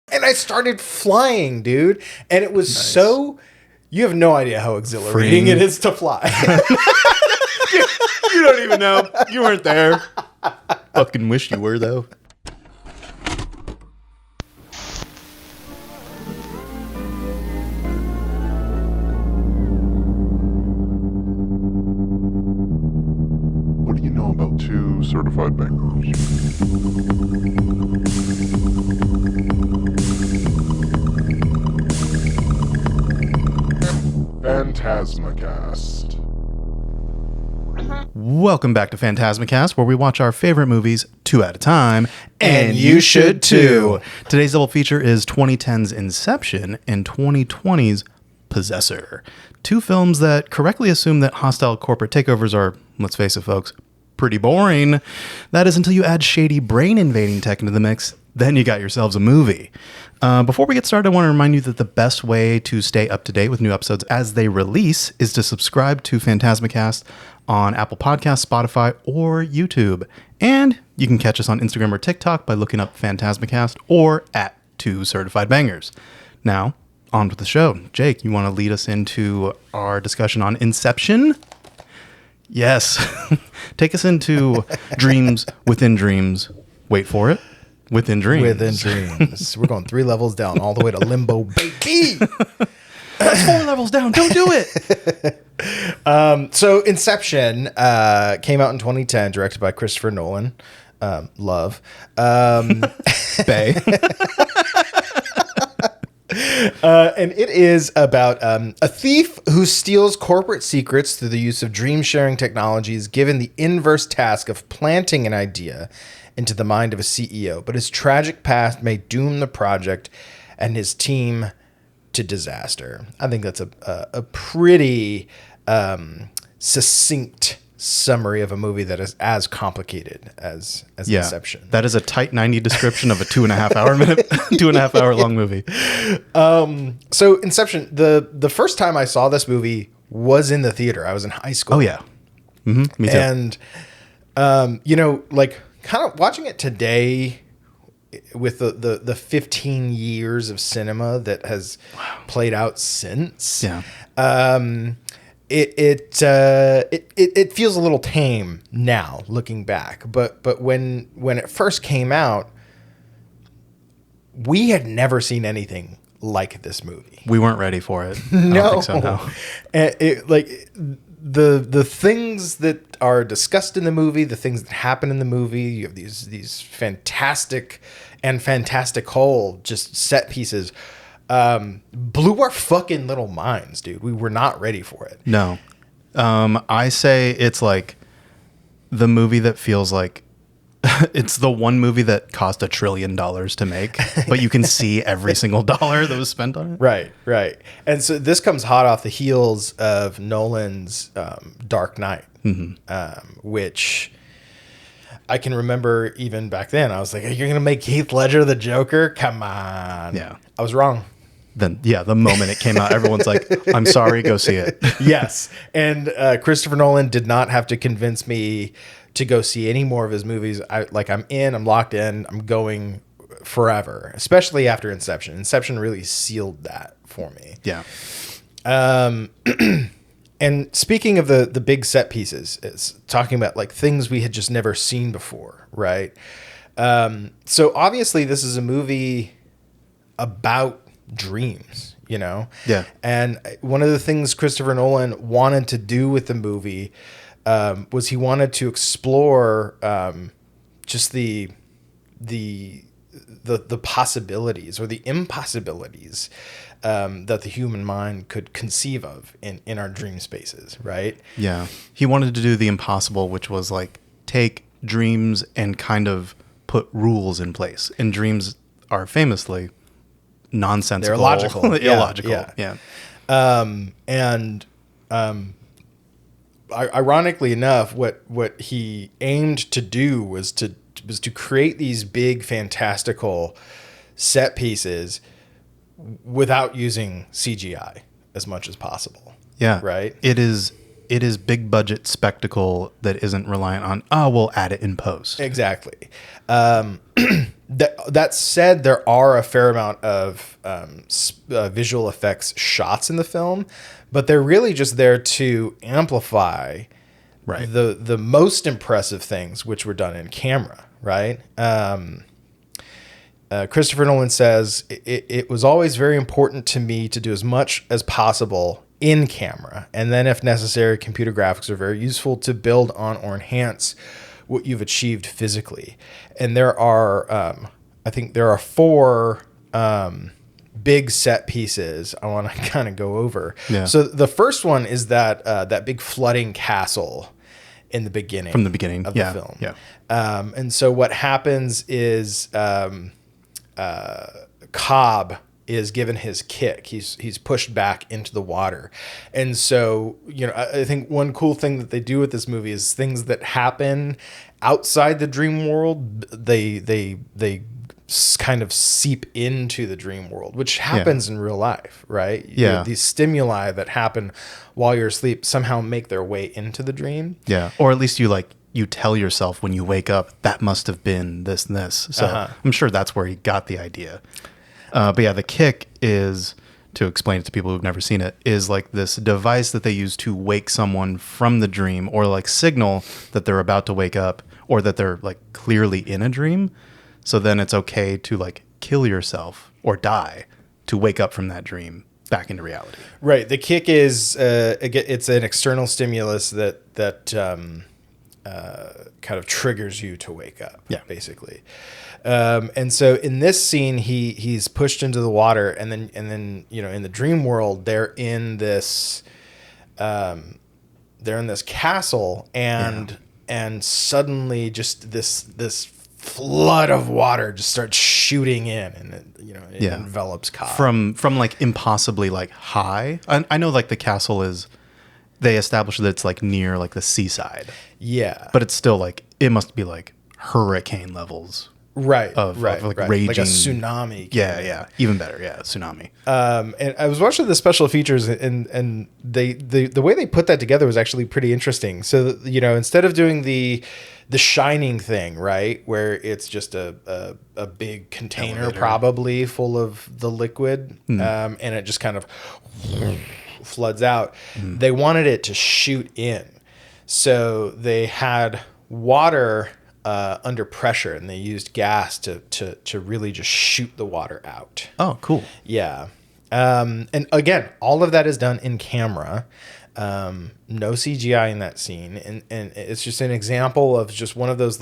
And I started flying, dude. And it was you have no idea how exhilarating it is to fly. You don't even know. You weren't there. Fucking wish you were, though. What do you know about two certified bangers? PhantasmaCast. Welcome back to PhantasmaCast, where we watch our favorite movies 2 at a time. And you should too. Today's double feature is 2010's Inception and 2020's Possessor. 2 films that correctly assume that hostile corporate takeovers are, let's face it, folks, pretty boring. That is until you add shady brain invading tech into the mix. Then you got yourselves a movie. Before we get started, I want to remind you that the best way to stay up to date with new episodes as they release is to subscribe to PhantasmaCast on Apple Podcasts, Spotify, or YouTube. And you can catch us on Instagram or TikTok by looking up PhantasmaCast or at 2 Certified Bangers. Now, on with the show. Jake, you want to lead us into our discussion on Inception? Yes. Take us into dreams within dreams. Wait for it. Within dreams. Within dreams. We're going 3 levels down all the way to limbo, baby. That's 4 levels down. Don't do it. So Inception came out in 2010, directed by Christopher Nolan. Love. Bay. And it is about a thief who steals corporate secrets through the use of dream-sharing technologies, given the inverse task of planting an idea into the mind of a CEO. But his tragic past may doom the project and his team to disaster. I think that's a pretty succinct summary of a movie that is as complicated as Inception. That is a tight 90 description of a 2.5 hour long movie. So Inception, the first time I saw this movie was in the theater. I was in high school. Oh yeah. Mm-hmm. Me too. And like kind of watching it today with the 15 years of cinema that has played out since. Yeah. It feels a little tame now looking back, but when it first came out, we had never seen anything like this movie. We weren't ready for it. No. I don't think so, no. And the things that are discussed in the movie, the things that happen in the movie, you have these fantastic and fantastical just set pieces. Blew our fucking little minds, dude. We were not ready for it. No. I say it's like the movie that feels like it's the one movie that cost $1 trillion to make, but you can see every single dollar that was spent on it. Right. And so this comes hot off the heels of Nolan's Dark Knight, which I can remember even back then. I was like, "You're going to make Heath Ledger the Joker? Come on." Yeah. I was wrong. Then, yeah, the moment it came out, everyone's like, I'm sorry, go see it. Yes. And Christopher Nolan did not have to convince me to go see any more of his movies. I'm locked in, I'm going forever, especially after Inception. Inception really sealed that for me. Yeah. And speaking of the big set pieces, it's talking about like things we had just never seen before, right? So obviously this is a movie about dreams, Yeah. And one of the things Christopher Nolan wanted to do with the movie was he wanted to explore just the possibilities or the impossibilities that the human mind could conceive of in our dream spaces, right? Yeah. He wanted to do the impossible, which was like take dreams and kind of put rules in place. And dreams are famously nonsensical. They're illogical. Illogical. Yeah. Ironically enough, what he aimed to do was to create these big fantastical set pieces without using CGI as much as possible. Yeah. Right? It is big budget spectacle that isn't reliant on, we'll add it in post. Exactly. That said, there are a fair amount of visual effects shots in the film, but they're really just there to amplify Right. the most impressive things, which were done in camera, right? Christopher Nolan says, it was always very important to me to do as much as possible in camera. And then if necessary, computer graphics are very useful to build on or enhance what you've achieved physically. And there are, I think there are 4 big set pieces I want to kind of go over. Yeah. So the first one is that big flooding castle in the beginning. From the beginning of the film. Yeah. And so what happens is Cobb is given his kick. He's pushed back into the water. And so, I think one cool thing that they do with this movie is things that happen outside the dream world, they kind of seep into the dream world, which happens in real life, right? Yeah. These stimuli that happen while you're asleep somehow make their way into the dream. Yeah. Or at least you tell yourself when you wake up, that must have been this and this. So I'm sure that's where he got the idea. But yeah, the kick is, to explain it to people who've never seen it, is like this device that they use to wake someone from the dream, or like signal that they're about to wake up, or that they're like clearly in a dream. So then it's okay to like kill yourself or die to wake up from that dream back into reality. Right. The kick is it's an external stimulus that kind of triggers you to wake up. Yeah. Basically. And so in this scene, he's pushed into the water, and then in the dream world, they're in this castle, and suddenly just this flood of water just starts shooting in, and it envelops Cobb from like impossibly like high. I know like the castle is, they establish that it's like near like the seaside. Yeah, but it's still like, it must be like hurricane levels. Right, of like right. raging, like a tsunami. Yeah, even better. Yeah, tsunami. And I was watching the special features, and the way they put that together was actually pretty interesting. So instead of doing the Shining thing, right, where it's just a big container Elevator. probably full of the liquid, and it just kind of floods out. They wanted it to shoot in, so they had water under pressure, and they used gas to really just shoot the water out. Oh, cool. Yeah. And again, all of that is done in camera. No CGI in that scene. And it's just an example of just one of those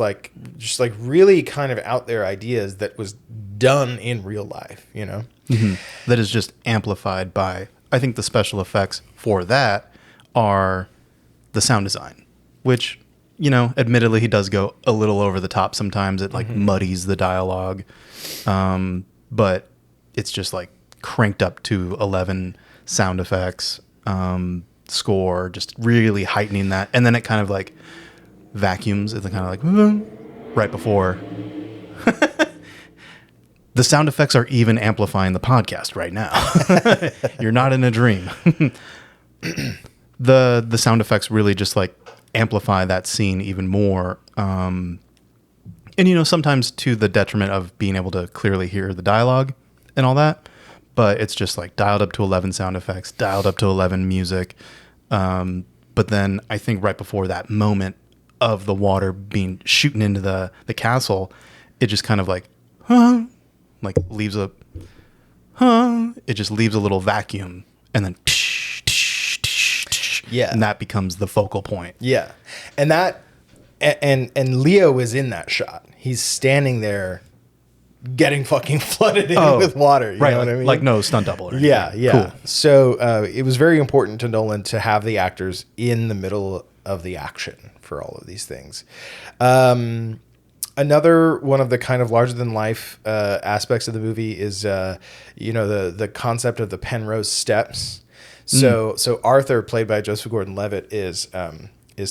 just really kind of out there ideas that was done in real life, That is just amplified by, I think the special effects for that are the sound design, which, admittedly he does go a little over the top sometimes. It like muddies the dialogue. But it's just like cranked up to 11 sound effects, score, just really heightening that. And then it kind of like vacuums. It's kind of like right before. The sound effects are even amplifying the podcast right now. You're not in a dream. The sound effects really just like amplify that scene even more. And sometimes to the detriment of being able to clearly hear the dialogue and all that. But it's just like dialed up to 11 sound effects, dialed up to 11 music. But then I think right before that moment of the water being shooting into the castle, it just kind of like leaves a, it just leaves a little vacuum, and then Yeah. and that becomes the focal point. Yeah. And and Leo is in that shot. He's standing there getting fucking flooded in with water. You know what I mean? Like no stunt double or anything. Yeah. Cool. So it was very important to Nolan to have the actors in the middle of the action for all of these things. Another one of the kind of larger than life aspects of the movie is, the concept of the Penrose steps. So Arthur, played by Joseph Gordon-Levitt, is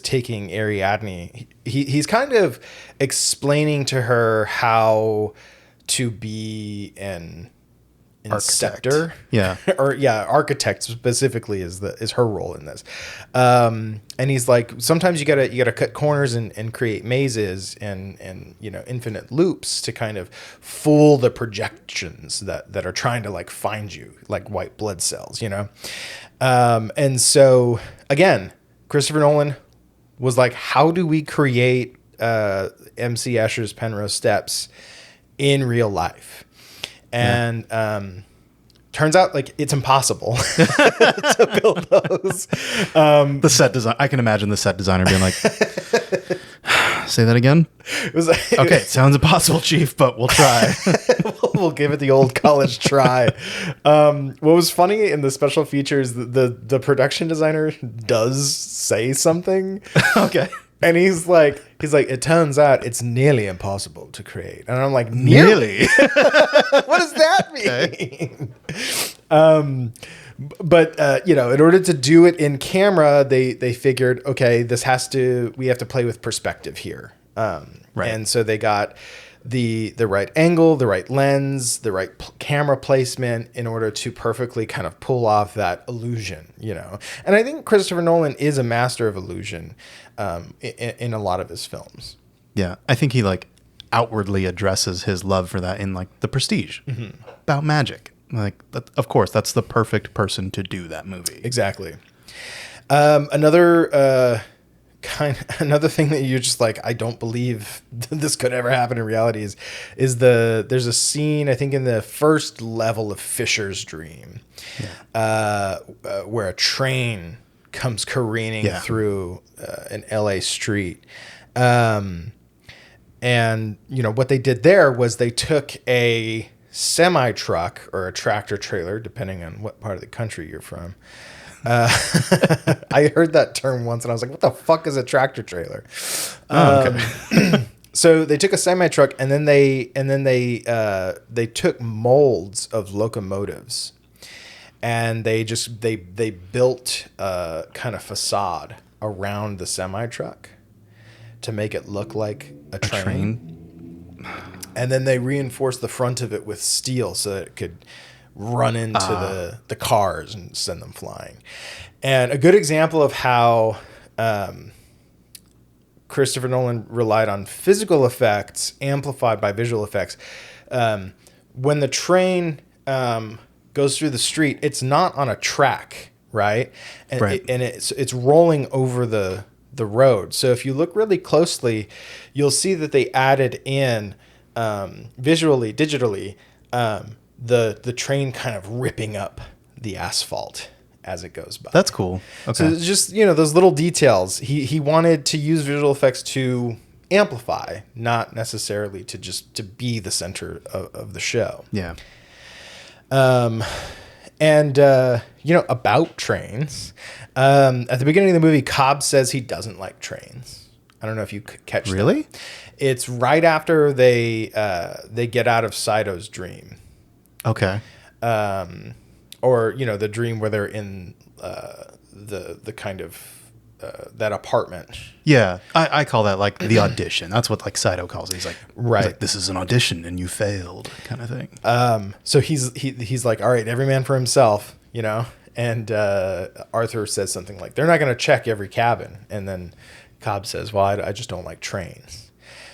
taking Ariadne. He's kind of explaining to her how to be an inceptor. Yeah. Or architect specifically is her role in this. And he's like, sometimes you gotta cut corners and create mazes and infinite loops to kind of fool the projections that are trying to like find you, like white blood cells, and so again, Christopher Nolan was like, how do we create MC Escher's Penrose Steps in real life? And turns out like it's impossible to build those. The set design. I can imagine the set designer being like, "Say that again." It was like, Okay, it sounds impossible, Chief, but we'll try. we'll give it the old college try. What was funny in the special features, the production designer does say something. Okay. And he's like, it turns out it's nearly impossible to create. And I'm like, nearly? What does that mean? Okay. But in order to do it in camera, they figured, okay, we have to play with perspective here. Right. And so they got the right angle, the right lens, the right camera placement in order to perfectly kind of pull off that illusion, And I think Christopher Nolan is a master of illusion in a lot of his films. Yeah, I think he like outwardly addresses his love for that in like The Prestige, about magic. Like, of course, that's the perfect person to do that movie. Exactly. Another thing that you're just like, I don't believe this could ever happen in reality is there's a scene, I think in the first level of Fisher's Dream, where a train comes careening through an LA street. And what they did there was they took a semi-truck or a tractor trailer, depending on what part of the country you're from. I heard that term once and I was like, what the fuck is a tractor trailer? Okay. So they took a semi-truck and then they took molds of locomotives and they built a kind of facade around the semi-truck to make it look like a train. And then they reinforced the front of it with steel so that it could run into the cars and send them flying. And a good example of how Christopher Nolan relied on physical effects amplified by visual effects. When the train goes through the street, it's not on a track, right? And, it's rolling over the road. So if you look really closely, you'll see that they added in digitally, the train kind of ripping up the asphalt as it goes by. That's cool. Okay. So it's just, those little details. He wanted to use visual effects to amplify, not necessarily to be the center of the show. Yeah. About trains, at the beginning of the movie, Cobb says he doesn't like trains. I don't know if you catch that. Really? It's right after they get out of Saito's dream. Okay. Or the dream where they're in the kind of that apartment. Yeah, I call that like the audition. That's what like Saito calls it. He's like, this is an audition and you failed, kind of thing. So he's like, all right, every man for himself, And Arthur says something like, they're not going to check every cabin, and then Cobb says, well, I just don't like trains.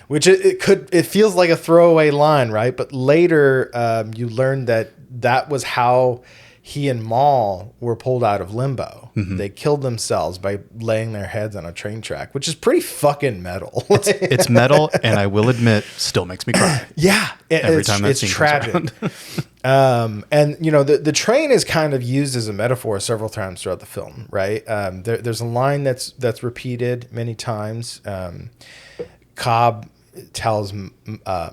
Which it feels like a throwaway line, right? But later you learn that was how he and Maul were pulled out of limbo. Mm-hmm. They killed themselves by laying their heads on a train track, which is pretty fucking metal. It's metal, and I will admit, still makes me cry. Yeah, every time that it's scene tragic. And the train is kind of used as a metaphor several times throughout the film, right? There's a line that's repeated many times. Cobb tells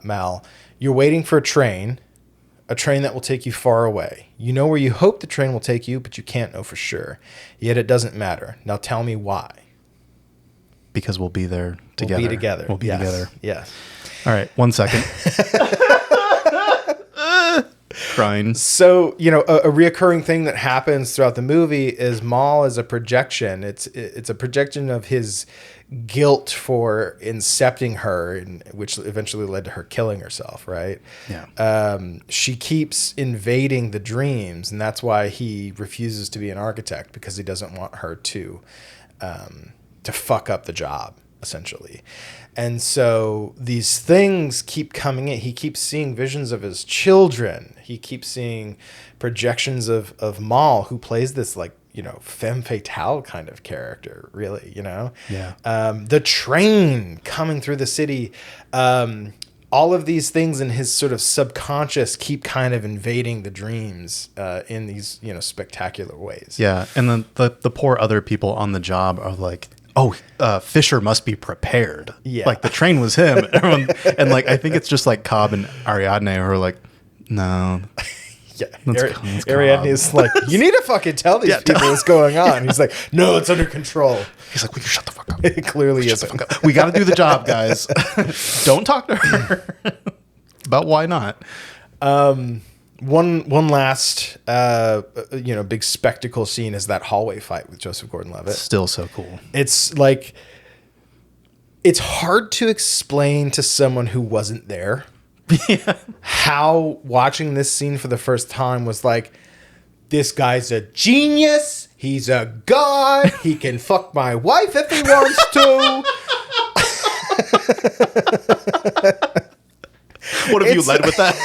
Mal, "You're waiting for a train that will take you far away. You know where you hope the train will take you, but you can't know for sure. Yet it doesn't matter. Now tell me why." Because we'll be there together. We'll be together. We'll be together. Yes. All right, 1 second. crying. So, a reoccurring thing that happens throughout the movie is Maul is a projection. It's a projection of his guilt for incepting her, which eventually led to her killing herself, right? Yeah. She keeps invading the dreams, and that's why he refuses to be an architect, because he doesn't want her to fuck up the job, essentially. And so these things keep coming in. He keeps seeing visions of his children. He keeps seeing projections of Maul, who plays this femme fatale kind of character, really, Yeah. The train coming through the city. All of these things in his sort of subconscious keep kind of invading the dreams in these, spectacular ways. Yeah. And then the poor other people on the job are like, oh, Fisher must be prepared. Yeah. Like the train was him. Everyone, and I think it's just like Cobb and Ariadne who are like, no. Yeah. It's Ariadne is like, you need to fucking tell these people what's going on. He's like, no, it's under control. He's like, we can shut the fuck up. It clearly isn't. We got to do the job, guys. Don't talk to her about why not. One last, big spectacle scene is that hallway fight with Joseph Gordon-Levitt. Still so cool. It's hard to explain to someone who wasn't there how watching this scene for the first time was like, this guy's a genius. He's a god. He can fuck my wife if he wants to. What have you led with that?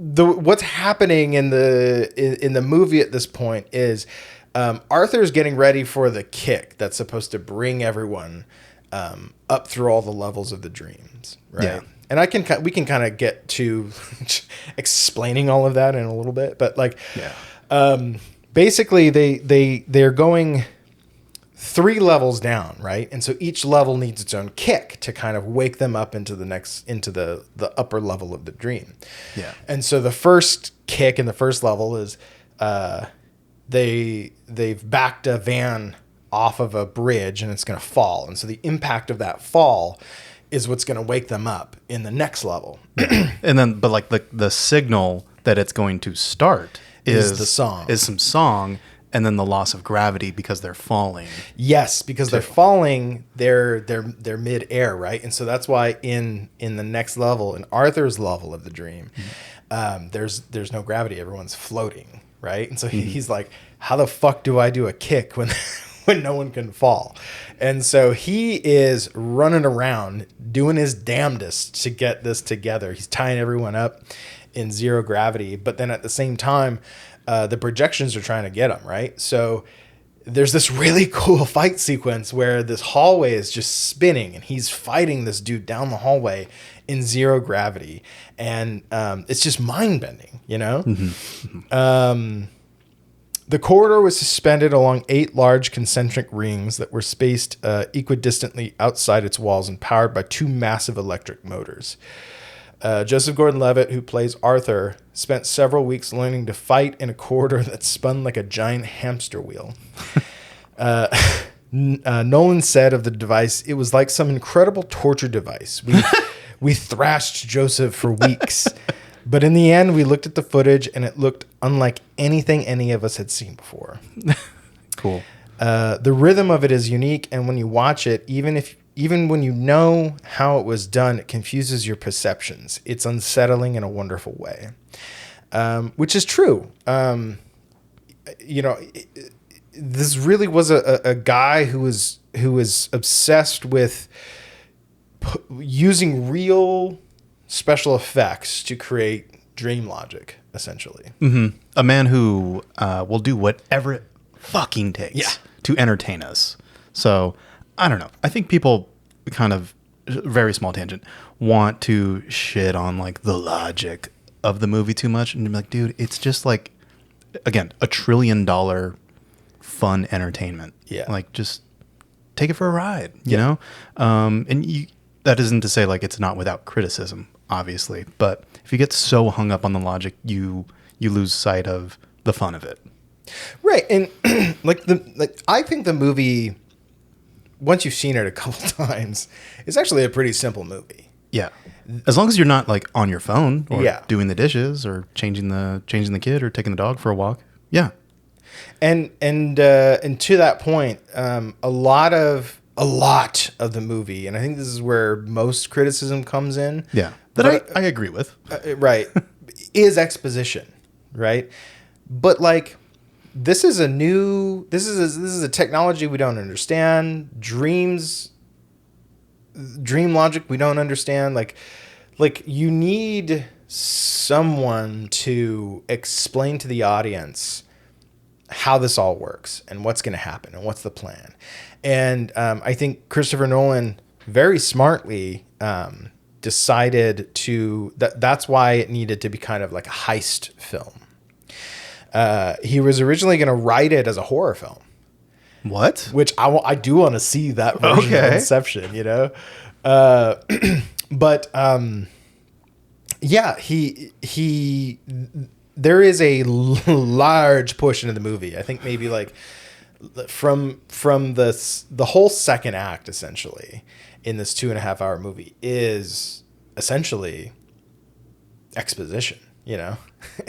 What's happening in the movie at this point is Arthur's getting ready for the kick that's supposed to bring everyone up through all the levels of the dreams, right? Yeah. And we can kind of get to explaining all of that in a little bit, but basically they're going 3 levels down, right? And so each level needs its own kick to kind of wake them up into the upper level of the dream. Yeah. And so the first kick in the first level is they've backed a van off of a bridge and it's going to fall. And so the impact of that fall is what's going to wake them up in the next level. And then, but like the signal that it's going to start is the song. Is some song, and then the loss of gravity because they're falling. Yes, because they're falling, they're mid-air, right? And so that's why in the next level, in Arthur's level of the dream, there's no gravity. Everyone's floating, right? And so he's like, how the fuck do I do a kick when when no one can fall? And so he is running around doing his damnedest to get this together. He's tying everyone up in zero gravity, but then at the same time, the projections are trying to get him, right? So there's this really cool fight sequence where this hallway is just spinning and he's fighting this dude down the hallway in zero gravity. And it's just mind-bending, The corridor was suspended along 8 large concentric rings that were spaced equidistantly outside its walls and powered by 2 massive electric motors. Joseph Gordon-Levitt, who plays Arthur, spent several weeks learning to fight in a corridor that spun like a giant hamster wheel. Nolan said of the device, it was like some incredible torture device. We thrashed Joseph for weeks. But in the end, we looked at the footage and it looked unlike anything any of us had seen before. Cool. The rhythm of it is unique, and when you watch it, even when you know how it was done, it confuses your perceptions. It's unsettling in a wonderful way, which is true. This really was a guy who was obsessed with using real special effects to create dream logic, essentially. Mm-hmm. A man who will do whatever it fucking takes to entertain us. So, I don't know. I think people kind of, very small tangent, want to shit on like the logic of the movie too much. And be like, dude, it's just like, again, $1 trillion fun entertainment. Yeah. Like, just take it for a ride, you know? That isn't to say like it's not without criticism, obviously. But if you get so hung up on the logic, you lose sight of the fun of it. Right. And I think the movie once you've seen it a couple times, it's actually a pretty simple movie. Yeah. As long as you're not like on your phone or Yeah. doing the dishes or changing the kid or taking the dog for a walk. Yeah. And to that point, a lot of the movie, and I think this is where most criticism comes in. Yeah. I agree with. Right. Is exposition, right? But like, this is a technology we don't understand. Dream logic we don't understand. Like you need someone to explain to the audience how this all works and what's going to happen and what's the plan. And I think Christopher Nolan very smartly decided that's why it needed to be kind of like a heist film. He was originally going to write it as a horror film. What? Which I do want to see that version of Inception, you know? But yeah, there is a large portion of the movie. I think maybe like from the whole second act, essentially, in this 2.5 hour movie is essentially exposition, you know?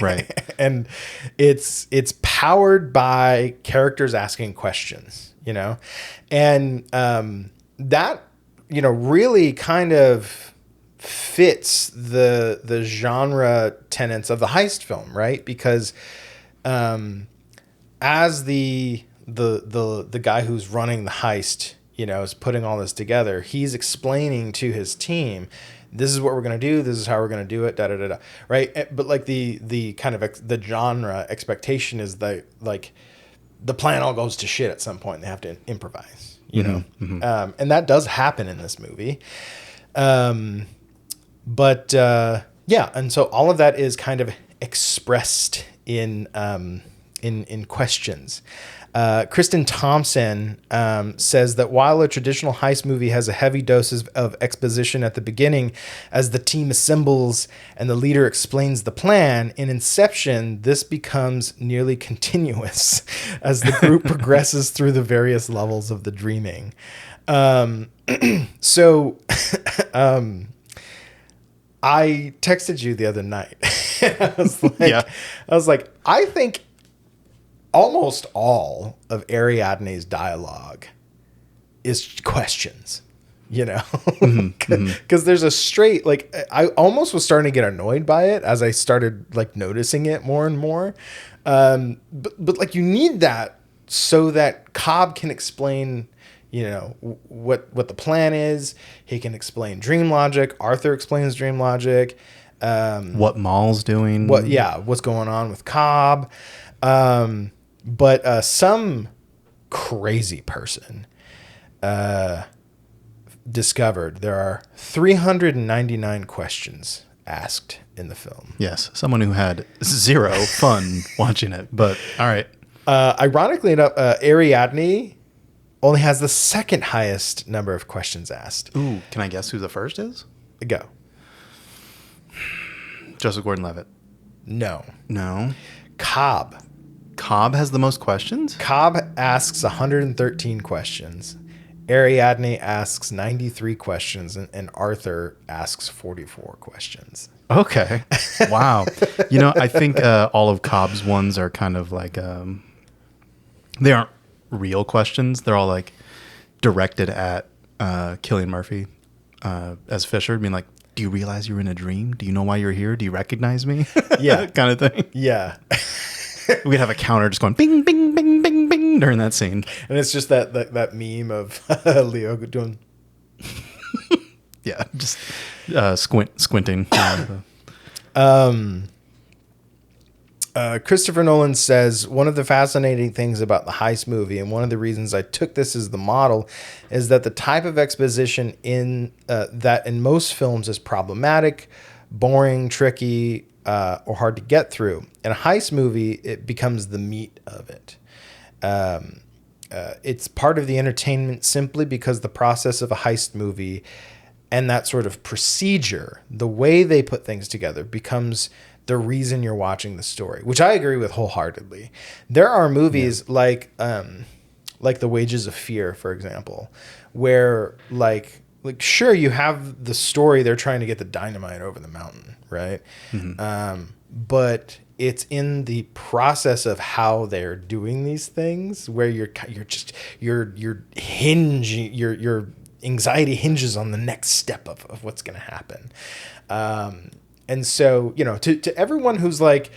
Right. And it's powered by characters asking questions, you know? And that, you know, really kind of fits the genre tenets of the heist film, right? Because as the guy who's running the heist, you know, is putting all this together, he's explaining to his team, this is what we're going to do, this is how we're going to do it, da da da da, right? But like the kind of the genre expectation is that like the plan all goes to shit at some point and they have to improvise, you know? Mm-hmm. And that does happen in this movie. But yeah, and so all of that is kind of expressed in questions. Kristen Thompson says that while a traditional heist movie has a heavy doses of exposition at the beginning as the team assembles and the leader explains the plan, in Inception, this becomes nearly continuous as the group progresses through the various levels of the dreaming. I texted you the other night. I was like, I think almost all of Ariadne's dialogue is questions, you know, because there's a straight, like, I almost was starting to get annoyed by it as I started like noticing it more and more. But like, you need that so that Cobb can explain, you know, what the plan is. He can explain dream logic. Arthur explains dream logic. What Maul's doing. What's going on with Cobb. But some crazy person discovered there are 399 questions asked in the film. Yes, someone who had zero fun watching it, but all right. Ironically enough, Ariadne only has the second highest number of questions asked. Ooh, can I guess who the first is? Go. Joseph Gordon-Levitt. No. Cobb. Cobb has the most questions? Cobb asks 113 questions. Ariadne asks 93 questions, and Arthur asks 44 questions. Okay. Wow. You know, I think all of Cobb's ones are kind of like, they aren't real questions. They're all like directed at Cillian Murphy as Fisher, being like, do you realize you're in a dream? Do you know why you're here? Do you recognize me? Yeah. Kind of thing. Yeah. We'd have a counter just going bing, bing, bing, bing, bing during that scene. And it's just that meme of Leo doing... Yeah, just squinting. Christopher Nolan says, one of the fascinating things about the heist movie, and one of the reasons I took this as the model, is that the type of exposition that in most films is problematic, boring, tricky, or hard to get through. In a heist movie, it becomes the meat of it. It's part of the entertainment simply because the process of a heist movie and that sort of procedure, the way they put things together, becomes the reason you're watching the story, which I agree with wholeheartedly. There are movies like like The Wages of Fear, for example, where like sure, you have the story, they're trying to get the dynamite over the mountain, right? But it's in the process of how they're doing these things where your anxiety hinges on the next step of what's going to happen. And so, you know, to everyone who's like,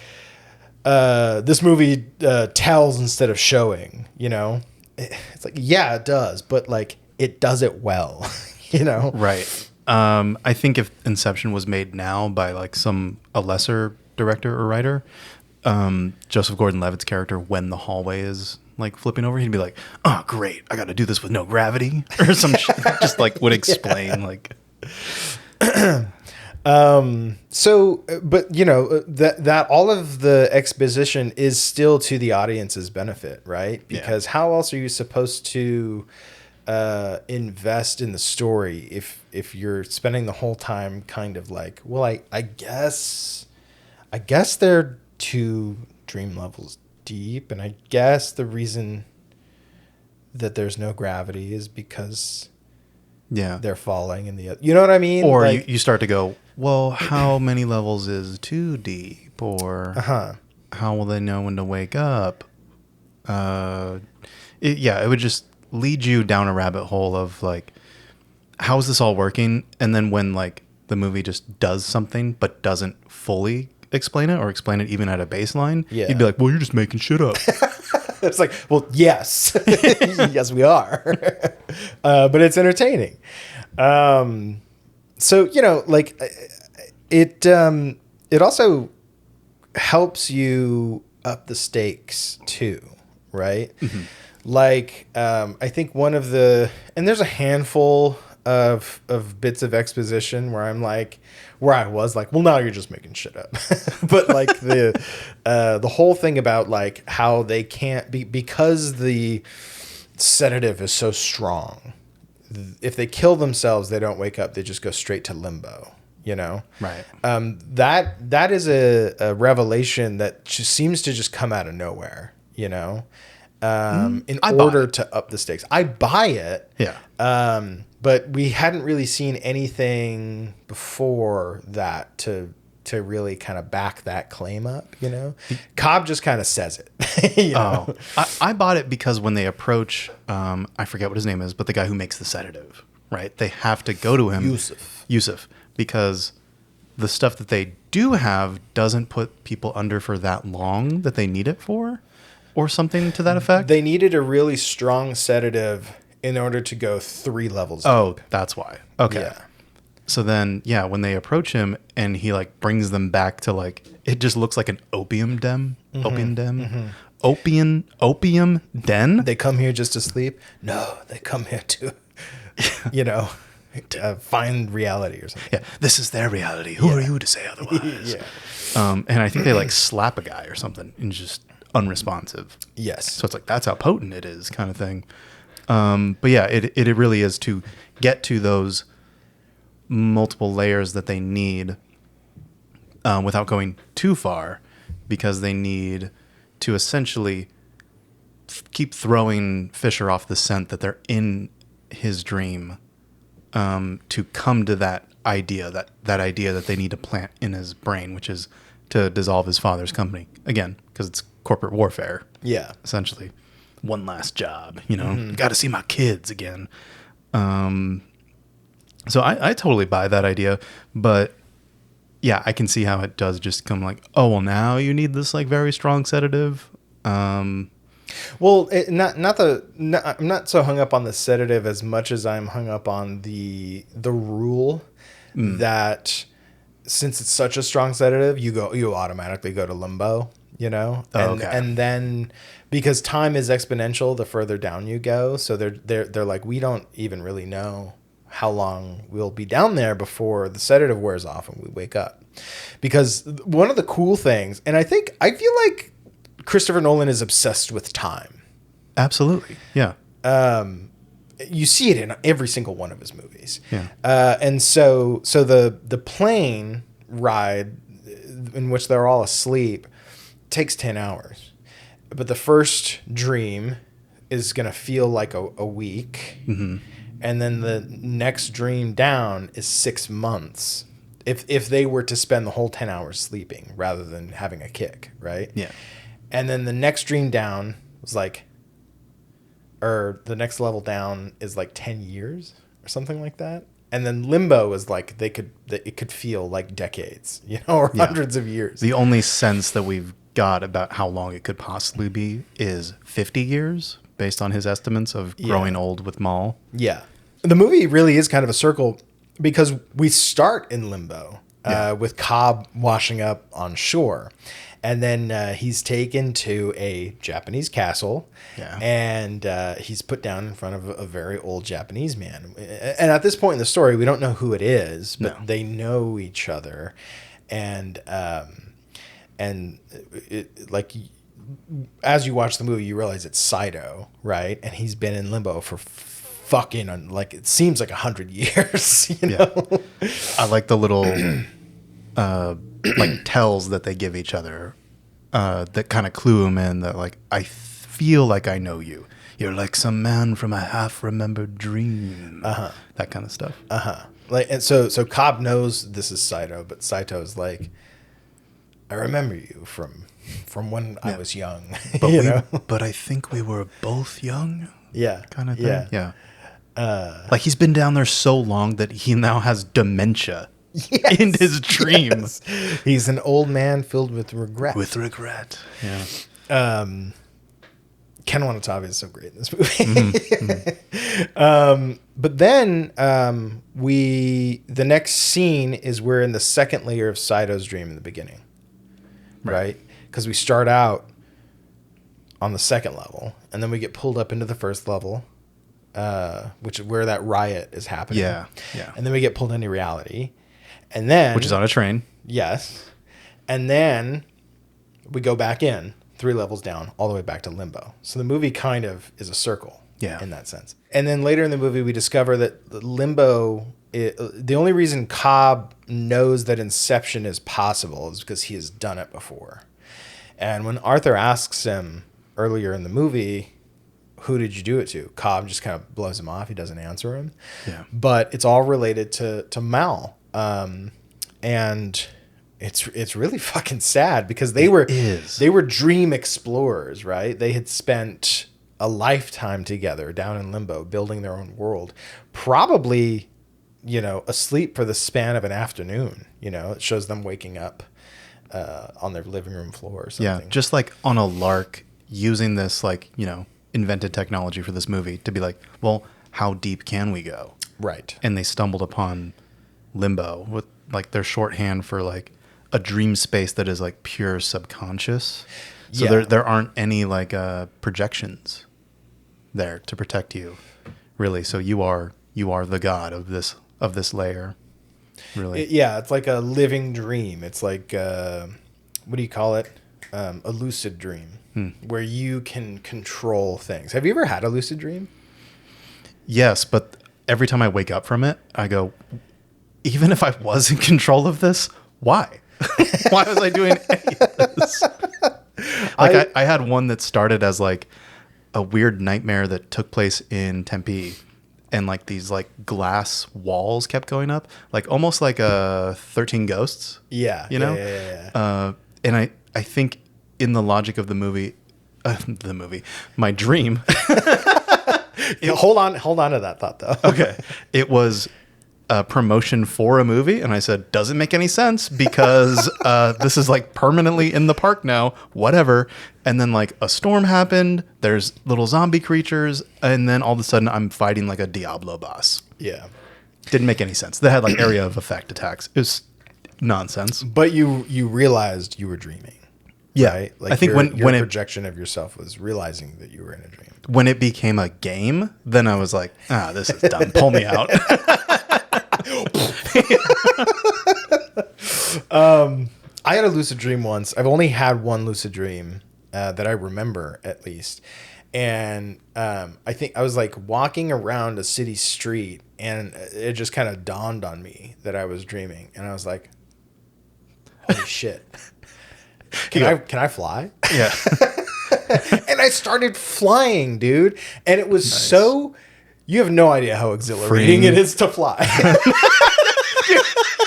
this movie tells instead of showing, you know, it's like, yeah, it does, but like it does it well, you know? Right. I think if Inception was made now by like a lesser director or writer, Joseph Gordon-Levitt's character, when the hallway is like flipping over, he'd be like, "Oh, great! I got to do this with no gravity," or some shit. Just like would explain like. So, but you know, that all of the exposition is still to the audience's benefit, right? Because how else are you supposed to invest in the story if you're spending the whole time kind of like, well, I guess they're 2 dream levels deep, and I guess the reason that there's no gravity is because they're falling in the, you know what I mean? Or like, you start to go, well, how many levels is too deep? Or how will they know when to wake up? It would just lead you down a rabbit hole of like, how is this all working? And then when like the movie just does something but doesn't fully explain it or explain it even at a baseline, you'd be like, well, you're just making shit up. It's like, well, yes, yes, we are, but it's entertaining. So, you know, like it also helps you up the stakes too, right? Mm-hmm. Like, I think one of and there's a handful of bits of exposition where I was like, well, now you're just making shit up. But like the whole thing about like how they can't be, because the sedative is so strong, if they kill themselves, they don't wake up. They just go straight to limbo, you know? Right. That is a revelation that just seems to just come out of nowhere, you know? In order to up the stakes. I buy it. Yeah. But we hadn't really seen anything before that to really kind of back that claim up, you know? Cobb just kind of says it. You know? I bought it because when they approach, I forget what his name is, but the guy who makes the sedative, right? They have to go to him. Yusuf. Because the stuff that they do have doesn't put people under for that long that they need it for, or something to that effect. They needed a really strong sedative in order to go 3 levels Oh, deep. that's why. Okay. Yeah. So then, when they approach him and he like brings them back to like, it just looks like an opium den. Mm-hmm. Opium den? Opium den? They come here just to sleep? No, they come here to, you know, to find reality or something. Yeah, this is their reality. Who are you to say otherwise? Yeah. And I think they like slap a guy or something and just unresponsive. Yes. So it's like, that's how potent it is kind of thing. But yeah, it really is to get to those multiple layers that they need without going too far, because they need to essentially keep throwing Fisher off the scent that they're in his dream, to come to that idea that they need to plant in his brain, which is to dissolve his father's company again, because it's corporate warfare. Yeah. Essentially. One last job, you know, got to see my kids again. So I totally buy that idea, but yeah, I can see how it does just come like, oh, well, now you need this like very strong sedative. Well, I'm not so hung up on the sedative as much as I'm hung up on the rule that since it's such a strong sedative, you automatically go to limbo, you know, and then because time is exponential the further down you go, so they're like, we don't even really know how long we'll be down there before the sedative wears off and we wake up. Because one of the cool things, and I feel like Christopher Nolan is obsessed with time. Absolutely. Yeah. You see it in every single one of his movies. Yeah. And so the plane ride in which they're all asleep takes 10 hours. But the first dream is going to feel like a week. Mm-hmm. And then the next dream down is 6 months. If they were to spend the whole 10 hours sleeping rather than having a kick, right? Yeah. And then the next dream down was like, or the next level down is like 10 years or something like that. And then limbo is like it could feel like decades, or hundreds of years. The only sense that we've got about how long it could possibly be is 50 years based on his estimates of growing old with Maul. Yeah. The movie really is kind of a circle because we start in limbo with Cobb washing up on shore. And then he's taken to a Japanese castle, and he's put down in front of a very old Japanese man. And at this point in the story, we don't know who it is, but they know each other. And as you watch the movie, you realize it's Saito, right? And he's been in limbo for fucking it seems like 100 years. I like the little tells that they give each other that kind of clue them in that I feel like I know you. You're like some man from a half-remembered dream. That kind of stuff. And so Cobb knows this is Saito, but Saito's like, I remember you from when I was young. But I think we were both young. Yeah. Kind of thing. Yeah. He's been down there so long that he now has dementia in his dream. Yes. He's an old man filled with regret. Yeah. Ken Watanabe is so great in this movie. But then the next scene is we're in the second layer of Saito's dream in the beginning. Right? Because we start out on the second level, and then we get pulled up into the first level, which is where that riot is happening. Yeah. And then we get pulled into reality. And then... Which is on a train. Yes. And then we go back in 3 levels down, all the way back to limbo. So the movie kind of is a circle in that sense. And then later in the movie, we discover that the limbo... the only reason Cobb knows that Inception is possible is because he has done it before. And when Arthur asks him earlier in the movie, who did you do it to? Cobb just kind of blows him off. He doesn't answer him. Yeah. But it's all related to Mal. And it's really fucking sad because they were dream explorers, right? They had spent a lifetime together down in limbo, building their own world. Probably, asleep for the span of an afternoon. It shows them waking up on their living room floor or something. Yeah, just like on a lark, using this invented technology for this movie to be like, well, how deep can we go? Right. And they stumbled upon limbo with their shorthand for a dream space that is pure subconscious. So there aren't any projections there to protect you, really. So you are the god of this layer, really. It's like a living dream. It's like what do you call it? A lucid dream, where you can control things. Have you ever had a lucid dream? Yes, but every time I wake up from it, I go, even if I was in control of this, why? Why was I doing any of this? I had one that started as a weird nightmare that took place in Tempe, and these glass walls kept going up, almost like 13 Ghosts. Yeah. Yeah. And I think in the logic of the movie, my dream. Hold on to that thought though. Okay. It was a promotion for a movie, and I said, doesn't make any sense because this is permanently in the park now, whatever. And then a storm happened, there's little zombie creatures, and then all of a sudden I'm fighting a Diablo boss. Yeah. Didn't make any sense. They had area of effect attacks. It was nonsense. But you realized you were dreaming. Yeah. Right? I think your projection of yourself was realizing that you were in a dream. When it became a game, then I was like, this is done. Pull me out. I had a lucid dream once. I've only had one lucid dream that I remember, at least. And I think I was walking around a city street, and it just kind of dawned on me that I was dreaming. And I was like, holy shit. Can I fly? Yeah. And I started flying, dude. And it was so... You have no idea how exhilarating it is to fly.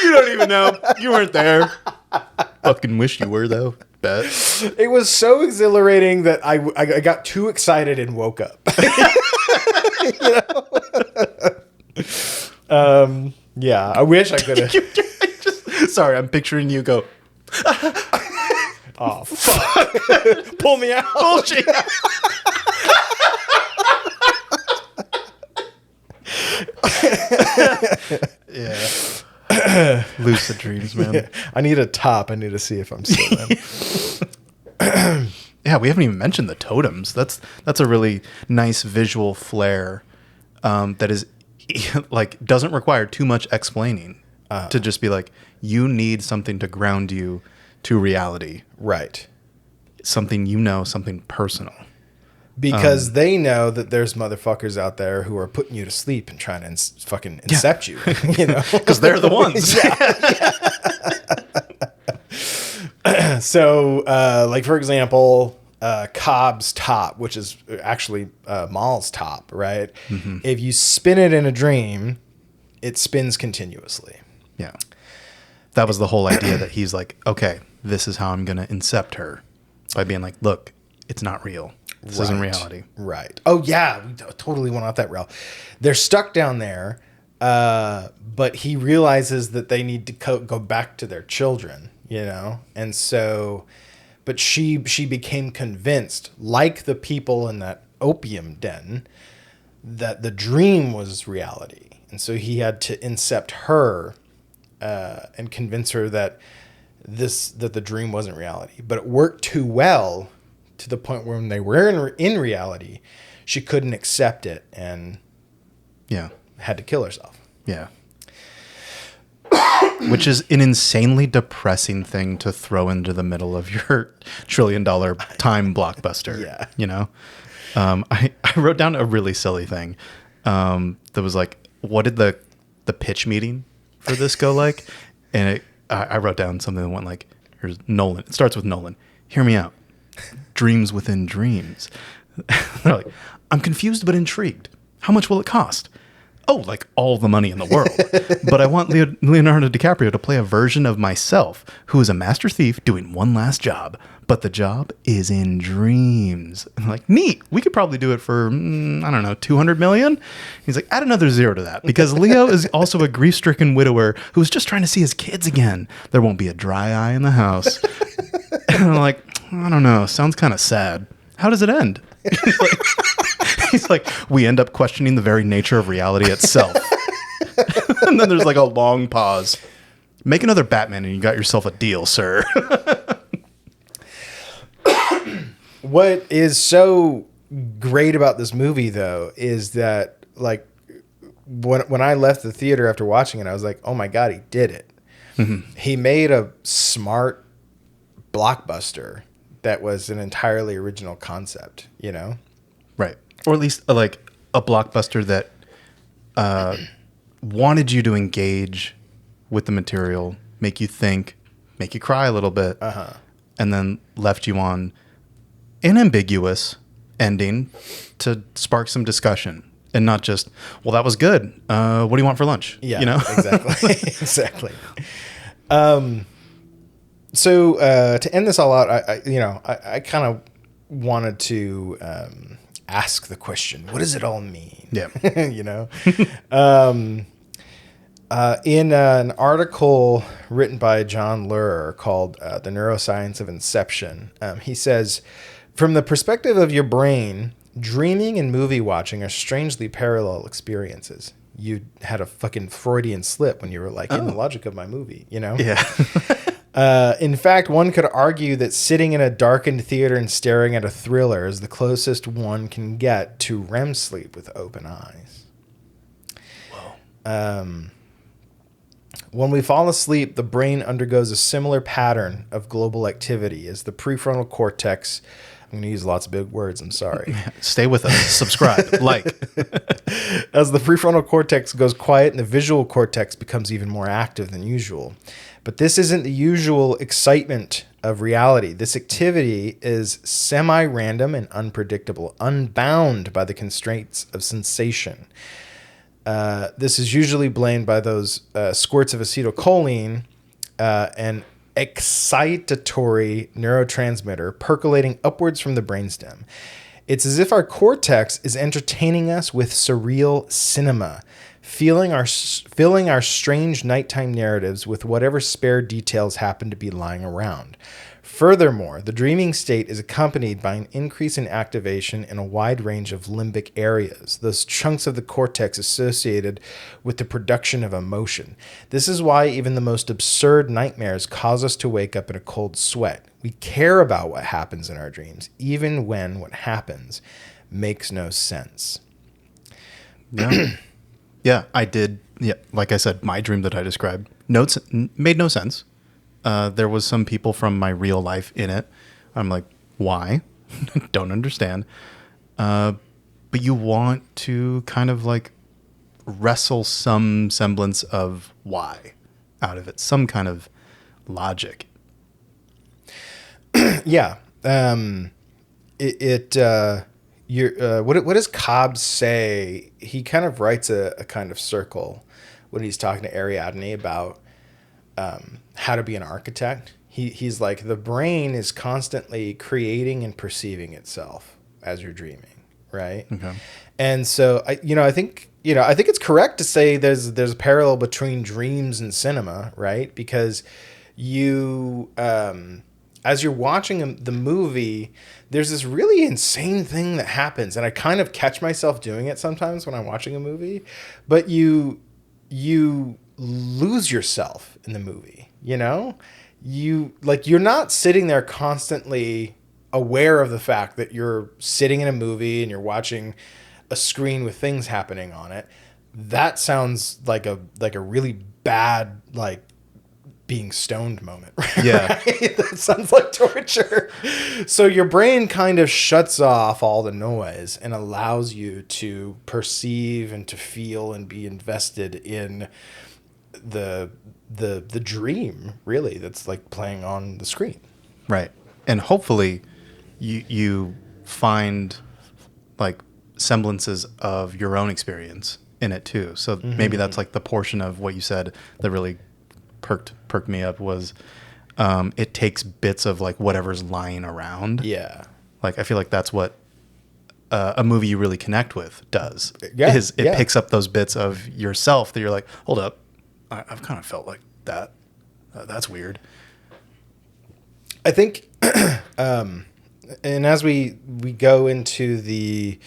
You don't even know. You weren't there. Fucking wish you were, though. Bet. It was so exhilarating that I got too excited and woke up. Yeah, I wish I could have. Sorry, I'm picturing you go, Oh, fuck. Pull me out. bullshit. Yeah. Lucid dreams, man. I need a top. I need to see if I'm still in. Yeah, we haven't even mentioned the totems. That's a really nice visual flair that is like doesn't require too much explaining to just be like, you need something to ground you to reality. Right. Something you know, something personal. Because they know that there's motherfuckers out there who are putting you to sleep and trying to fucking incept you. You know, Because they're the ones. So, like for example, Cobb's top, which is actually Maul's top, right? Mm-hmm. If you spin it in a dream, it spins continuously. Yeah. That was the whole idea that he's like, okay, this is how I'm going to incept her. By being like, look, it's not real. This isn't reality. Right. Oh, yeah. We totally went off that rail. They're stuck down there, but he realizes that they need to go back to their children, you know? And so, but she became convinced, like the people in that opium den, that the dream was reality. And so he had to incept her and convince her that the dream wasn't reality. But it worked too well to the point where when they were in reality, she couldn't accept it and had to kill herself. Yeah. Which is an insanely depressing thing to throw into the middle of your $1 trillion time blockbuster. Yeah. You know? I wrote down a really silly thing that was like, what did the pitch meeting for this go like? And I wrote down something that went like, here's Nolan. It starts with Nolan. Hear me out. Dreams within dreams. They're like, I'm confused but intrigued. How much will it cost? Oh, like all the money in the world. But I want Leonardo DiCaprio to play a version of myself who is a master thief doing one last job. But the job is in dreams. I'm like, neat. We could probably do it for, I don't know, 200 million? He's like, add another zero to that. Because Leo is also a grief-stricken widower who's just trying to see his kids again. There won't be a dry eye in the house. And I'm like, I don't know. Sounds kind of sad. How does it end? He's like, we end up questioning the very nature of reality itself. And then there's like a long pause. Make another Batman and you got yourself a deal, sir. What is so great about this movie, though, is that like when I left the theater after watching it, I was like, oh my God, he did it. Mm-hmm. He made a smart blockbuster that was an entirely original concept, you know? Right. Or at least like a blockbuster that wanted you to engage with the material, make you think, make you cry a little bit, and then left you on an ambiguous ending to spark some discussion and not just, well, that was good. What do you want for lunch? Yeah, you know? Exactly. Exactly. So to end this all out, I kind of wanted to ask the question, what does it all mean? Yeah. You know? In an article written by John Luhr called The Neuroscience of Inception, he says, from the perspective of your brain, dreaming and movie watching are strangely parallel experiences. You had a fucking Freudian slip when you were like, in the logic of my movie, you know? Yeah. In fact, one could argue that sitting in a darkened theater and staring at a thriller is the closest one can get to REM sleep with open eyes. Whoa. When we fall asleep, the brain undergoes a similar pattern of global activity as the prefrontal cortex. I'm going to use lots of big words. I'm sorry. Stay with us. Subscribe. Like. As the prefrontal cortex goes quiet and the visual cortex becomes even more active than usual. But this isn't the usual excitement of reality. This activity is semi-random and unpredictable, unbound by the constraints of sensation. This is usually blamed by those squirts of acetylcholine, an excitatory neurotransmitter percolating upwards from the brainstem. It's as if our cortex is entertaining us with surreal cinema, filling our strange nighttime narratives with whatever spare details happen to be lying around. Furthermore, the dreaming state is accompanied by an increase in activation in a wide range of limbic areas, those chunks of the cortex associated with the production of emotion. This is why even the most absurd nightmares cause us to wake up in a cold sweat. We care about what happens in our dreams, even when what happens makes no sense. Yeah. Yeah, I did. Yeah, like I said, my dream that I described made no sense. There was some people from my real life in it. I'm like, why? Don't understand. But you want to kind of like wrestle some semblance of why out of it, some kind of logic. Yeah. What does Cobb say? He kind of writes a kind of circle when he's talking to Ariadne about how to be an architect. He's like, the brain is constantly creating and perceiving itself as you're dreaming, right? Okay. And so I think it's correct to say there's a parallel between dreams and cinema, right? Because you as you're watching the movie, there's this really insane thing that happens, and I kind of catch myself doing it sometimes when I'm watching a movie, but you lose yourself in the movie, you know? You're not sitting there constantly aware of the fact that you're sitting in a movie and you're watching a screen with things happening on it. That sounds like a really bad, like, being stoned moment. Right? Yeah. Right? That sounds like torture. So your brain kind of shuts off all the noise and allows you to perceive and to feel and be invested in the dream, really, that's like playing on the screen. Right. And hopefully you find like semblances of your own experience in it too. So maybe that's like the portion of what you said that really perked me up was it takes bits of like whatever's lying around. Yeah. Like I feel like that's what a movie you really connect with does. Yeah. Is it picks up those bits of yourself that you're like, hold up, I've kind of felt like that. That's weird. I think, and as we go into the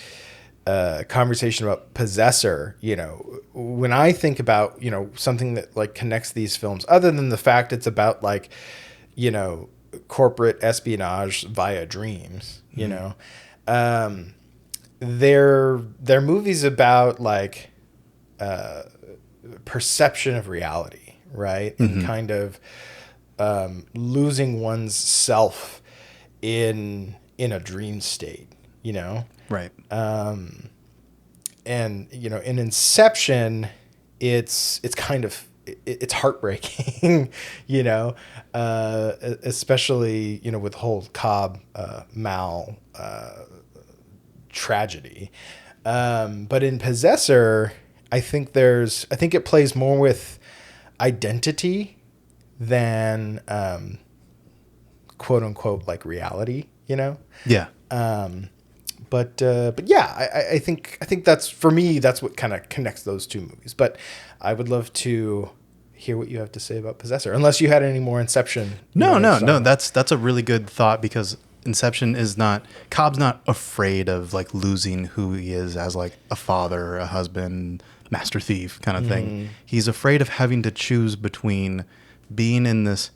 conversation about Possessor, when I think about, something that like connects these films, other than the fact it's about like, corporate espionage via dreams, they're movies about like perception of reality, right? And kind of losing one's self in a dream state, Right. and in Inception, it's kind of it's heartbreaking, especially with the whole Cobb Mal tragedy. But in Possessor, I think it plays more with identity than quote unquote like reality, Yeah. But yeah, I think that's, for me, that's what kind of connects those two movies. But I would love to hear what you have to say about Possessor, unless you had any more Inception. No. That's a really good thought, because Inception is not, Cobb's not afraid of like losing who he is as like a father, a husband, master thief kind of thing. He's afraid of having to choose between being in this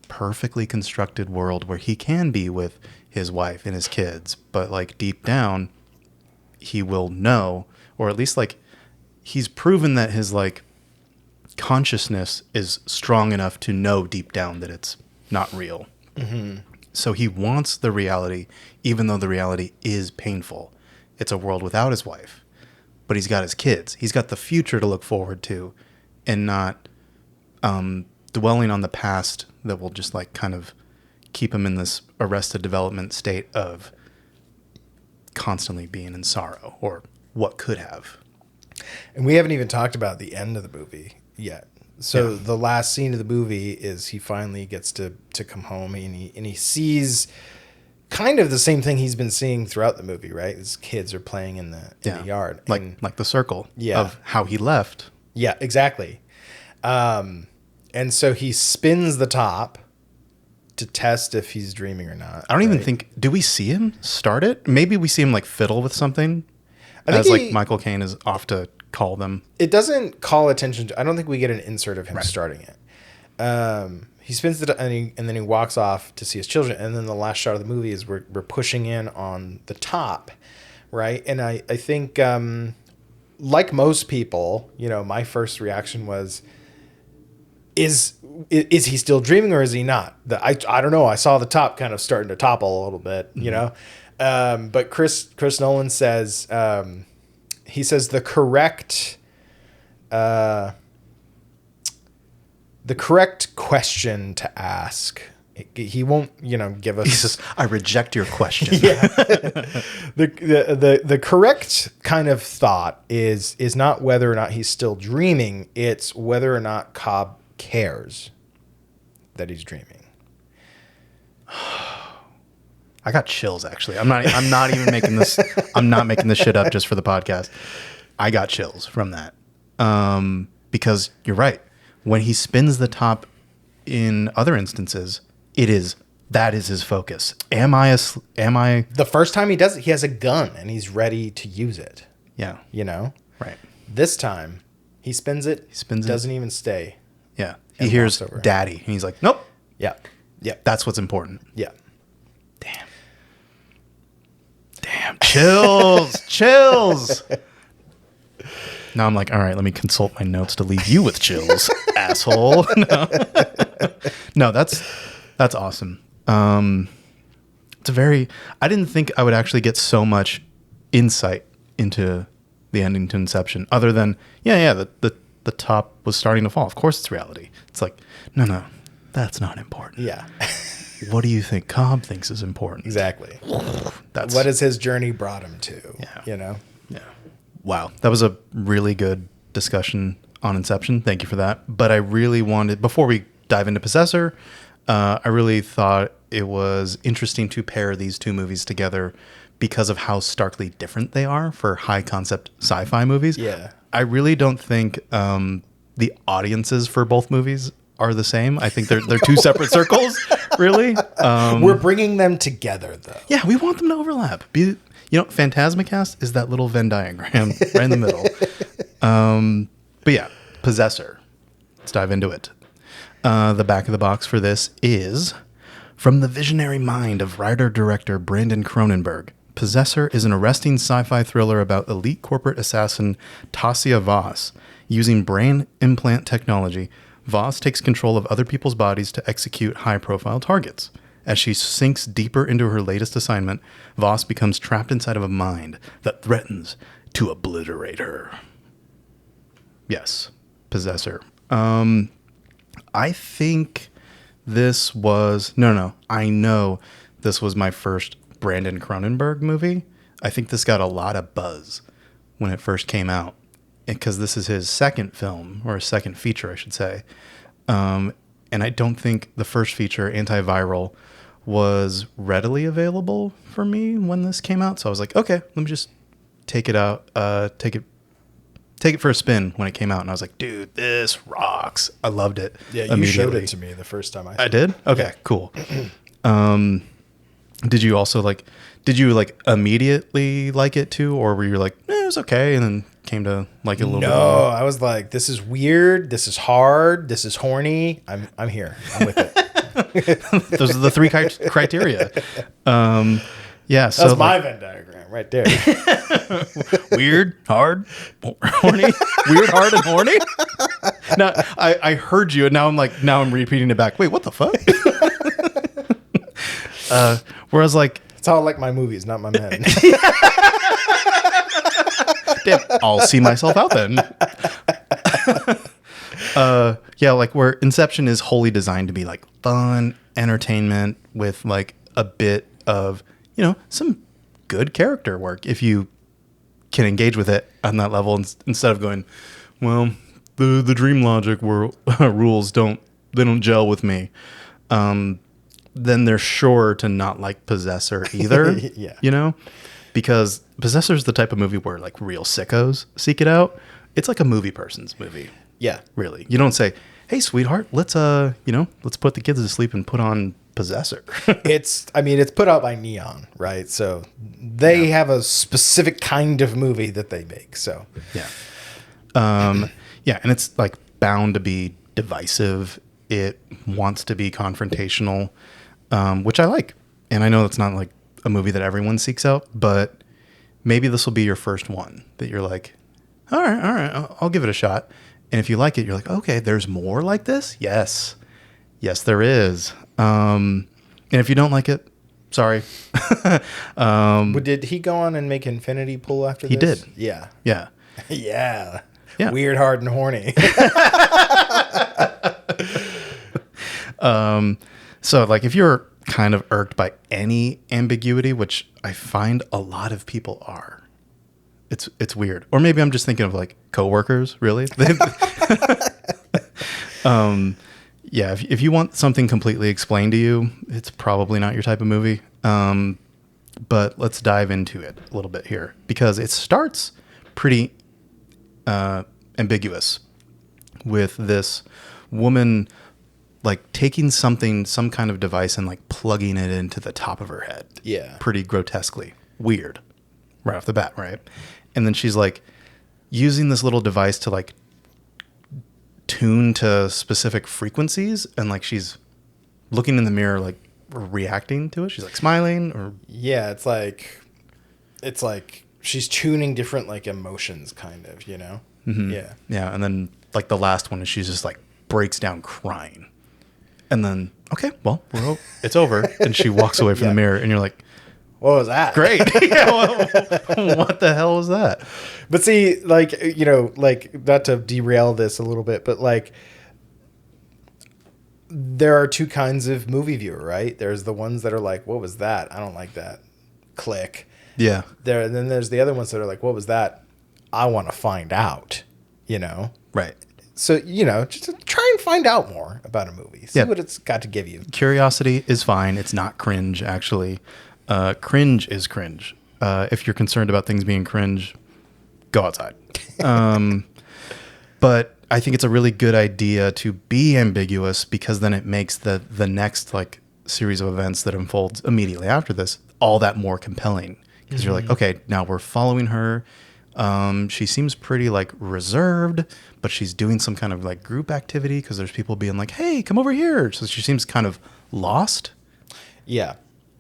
perfectly constructed world where he can be with his wife and his kids, but like deep down he will know, or at least like he's proven that his like consciousness is strong enough to know deep down that it's not real. So he wants the reality, even though the reality is painful. It's a world without his wife, but he's got his kids. He's got the future to look forward to, and not dwelling on the past that will just like kind of keep him in this arrested development state of constantly being in sorrow, or what could have. And we haven't even talked about the end of the movie yet. So the last scene of the movie is he finally gets to come home, and he sees kind of the same thing he's been seeing throughout the movie, right? His kids are playing in the yard. Like the circle Yeah. of how he left. Yeah, exactly. And so he spins the top to test if he's dreaming or not. I don't even think, do we see him start it? Maybe we see him like fiddle with something as like Michael Caine is off to call them. It doesn't call attention to, I don't think we get an insert of him starting it. He spins it and then he walks off to see his children. And then the last shot of the movie is we're pushing in on the top, right? And I think, like most people, my first reaction was, is he still dreaming or is he not? I don't know. I saw the top kind of starting to topple a little bit, but Chris Nolan says, he says the correct question to ask. He won't, give us. He says, "I reject your question." Yeah. The correct kind of thought is not whether or not he's still dreaming. It's whether or not Cobb cares that he's dreaming. I got chills. Actually, I'm not even making this. I'm not making this shit up just for the podcast. I got chills from that because you're right. When he spins the top in other instances, that is his focus. Am I? The first time he does it, he has a gun and he's ready to use it. Yeah. Right. This time he spins it. Doesn't even stay. Yeah. He hears "daddy" and he's like, "Nope." Yeah. Yeah. That's what's important. Yeah. Damn. Chills. Now I'm like, all right, let me consult my notes to leave you with chills, asshole. No, that's awesome. It's I didn't think I would actually get so much insight into the ending to Inception, other than, the top was starting to fall. Of course it's reality. It's like, no, that's not important. Yeah. What do you think Cobb thinks is important? Exactly. What has his journey brought him to? Yeah. Yeah. Wow. That was a really good discussion on Inception. Thank you for that. But I really wanted, before we dive into Possessor, I really thought it was interesting to pair these two movies together because of how starkly different they are for high concept sci-fi movies. Yeah. I really don't think the audiences for both movies are the same. I think they're two separate circles, really. We're bringing them together, though. Yeah, we want them to overlap. PhantasmaCast is that little Venn diagram right in the middle. But yeah, Possessor. Let's dive into it. The back of the box for this is from the visionary mind of writer-director Brandon Cronenberg. Possessor is an arresting sci-fi thriller about elite corporate assassin Tasia Voss. Using brain implant technology, Voss takes control of other people's bodies to execute high-profile targets. As she sinks deeper into her latest assignment, Voss becomes trapped inside of a mind that threatens to obliterate her. Yes, Possessor. I think this was... No. I know this was my first Brandon Cronenberg movie. I think this got a lot of buzz when it first came out, because this is his second film, or his second feature, I should say. And I don't think the first feature, Antiviral, was readily available for me when this came out. So I was like, okay, let me just take it out, take it for a spin when it came out. And I was like, dude, this rocks. I loved it. Yeah, you showed it to me the first time I saw it. I did? Okay, yeah. Cool. Did you also immediately like it too? Or were you like, it was okay, and then came to like it a little bit more? No, I was like, this is weird. This is hard. This is horny. I'm here. I'm with it. Those are the three criteria. Yeah. So that's my Venn diagram right there. Weird, hard, horny. Weird, hard, and horny. Now I heard you, and now I'm repeating it back. Wait, what the fuck? Whereas it's how I like my movies, not my men. Damn, I'll see myself out then. Yeah, like where Inception is wholly designed to be like fun entertainment with like a bit of, some good character work if you can engage with it on that level instead of going, well, the dream logic rules don't gel with me. Then they're sure to not like Possessor either. Yeah. Because Possessor's the type of movie where like real sickos seek it out. It's like a movie person's movie. Yeah. Really. You don't say, hey, sweetheart, let's put the kids to sleep and put on Possessor. It's put out by Neon, right? So they have a specific kind of movie that they make. So yeah. And it's like bound to be divisive. It wants to be confrontational, which I like. And I know it's not like a movie that everyone seeks out, but maybe this will be your first one that you're like, all right, I'll give it a shot. And if you like it, you're like, okay, there's more like this? Yes, there is. And if you don't like it, sorry. Did he go on and make Infinity Pool after this? He did. Yeah. Yeah. Yeah. Yeah. Weird, hard, and horny. So like if you're kind of irked by any ambiguity, which I find a lot of people are, it's weird. Or maybe I'm just thinking of like coworkers, really. Yeah, if you want something completely explained to you, it's probably not your type of movie. But let's dive into it a little bit here because it starts pretty ambiguous with this woman like taking some kind of device and like plugging it into the top of her head. Yeah. Pretty grotesquely weird right off the bat, right? And then she's like using this little device to like tune to specific frequencies, and like she's looking in the mirror like reacting to it. She's like smiling or yeah, it's like she's tuning different like emotions kind of, Mm-hmm. Yeah. And then like the last one is she's just like breaks down crying, and then okay, well it's over, and she walks away from the mirror, and you're like, what was that? great. What the hell was that? But see, like, like not to derail this a little bit, but like there are two kinds of movie viewer, right? There's the ones that are like, what was that? I don't like that. Click. Yeah. And then there's the other ones that are like, what was that? I want to find out, Right. So, just try and find out more about a movie. See what it's got to give you. Curiosity is fine. It's not cringe, actually. Cringe is cringe. If you're concerned about things being cringe, go outside. But I think it's a really good idea to be ambiguous because then it makes the next like series of events that unfolds immediately after this all that more compelling. Because you're like, okay, now we're following her. She seems pretty like reserved, but she's doing some kind of like group activity because there's people being like, hey, come over here. So she seems kind of lost. Yeah.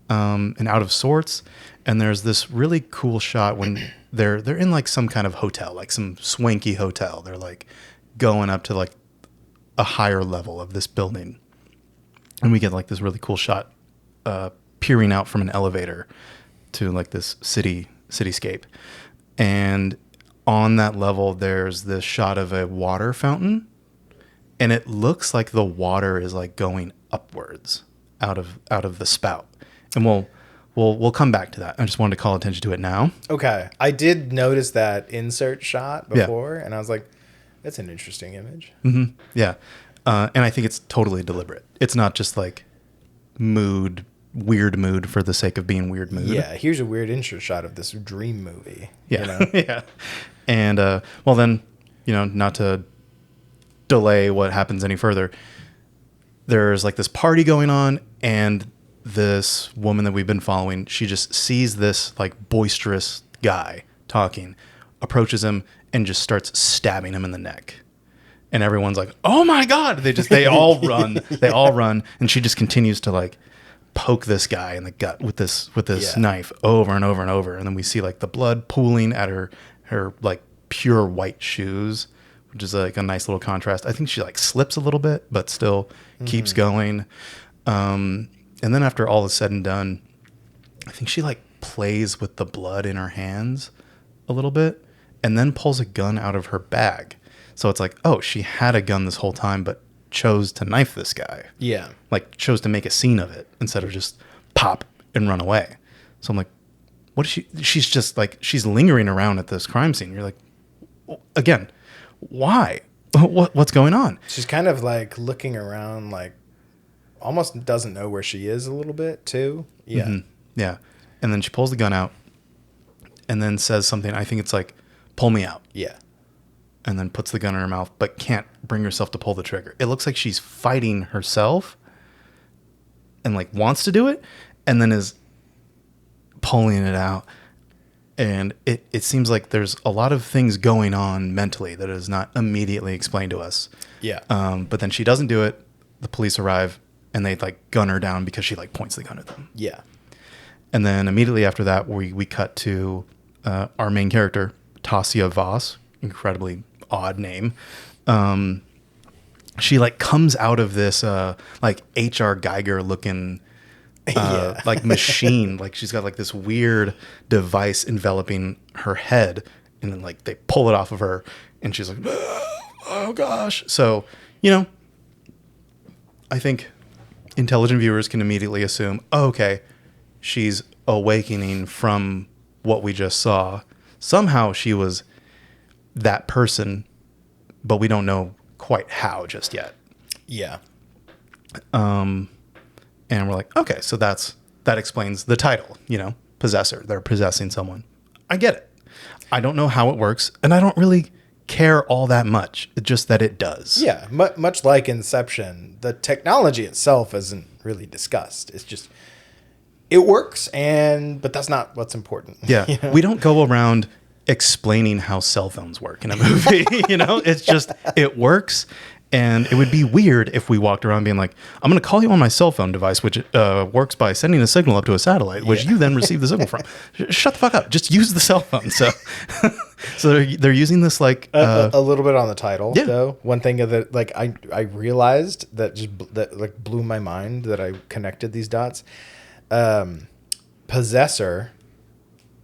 And out of sorts. And there's this really cool shot when they're in like some kind of hotel, like some swanky hotel. They're like going up to like a higher level of this building. And we get like this really cool shot peering out from an elevator to like this cityscape. And on that level, there's this shot of a water fountain. And it looks like the water is like going upwards out of the spout. And we'll come back to that. I just wanted to call attention to it now. Okay. I did notice that insert shot before, and I was like, that's an interesting image. Mm-hmm. Yeah. And I think it's totally deliberate. It's not just like weird mood for the sake of being weird mood. Yeah. Here's a weird insert shot of this dream movie. Yeah. Yeah. And, well then, not to delay what happens any further, there's like this party going on, and this woman that we've been following, she just sees this like boisterous guy talking, approaches him, and just starts stabbing him in the neck. And everyone's like, oh my God. They all run. They all run. And she just continues to like poke this guy in the gut with this knife over and over and over. And then we see like the blood pooling at her like pure white shoes, which is like a nice little contrast. I think she like slips a little bit, but still keeps going. And then after all is said and done, I think she like plays with the blood in her hands a little bit and then pulls a gun out of her bag. So it's like, oh, she had a gun this whole time, but chose to knife this guy. Yeah. Like chose to make a scene of it instead of just pop and run away. So I'm like, what is she? She's just like, she's lingering around at this crime scene. You're like, again, why? What's going on? She's kind of like looking around, like almost doesn't know where she is a little bit too. Yeah. Mm-hmm. Yeah. And then she pulls the gun out and then says something. I think it's like, pull me out. Yeah. And then puts the gun in her mouth, but can't bring herself to pull the trigger. It looks like she's fighting herself and like wants to do it and then is pulling it out. And it seems like there's a lot of things going on mentally that is not immediately explained to us. Yeah. But then she doesn't do it. The police arrive and they like gun her down because she like points the gun at them. Yeah. And then immediately after that, we cut to our main character, Tasia Voss, incredibly odd name. She like comes out of this like H.R. Geiger looking like machine. Like she's got like this weird device enveloping her head, and then like they pull it off of her, and she's like, oh gosh. So, you know, I think intelligent viewers can immediately assume, oh, okay, she's awakening from what we just saw. Somehow she was that person, but we don't know quite how just yet. Yeah. And we're like, okay, so that explains the title, you know, Possessor. They're possessing someone. I get it. I don't know how it works, and I don't really care all that much. It's just that it does. Yeah. Much like Inception, the technology itself isn't really discussed. It's just, it works, but that's not what's important. Yeah. You know? We don't go around explaining how cell phones work in a movie. You know, it's just, it works. And it would be weird if we walked around being like, I'm going to call you on my cell phone device, which works by sending a signal up to a satellite, which you then receive the signal from. Shut the fuck up. Just use the cell phone. So, so they're using this like a little bit on the title, yeah. though. One thing that like I realized that like blew my mind that I connected these dots. Possessor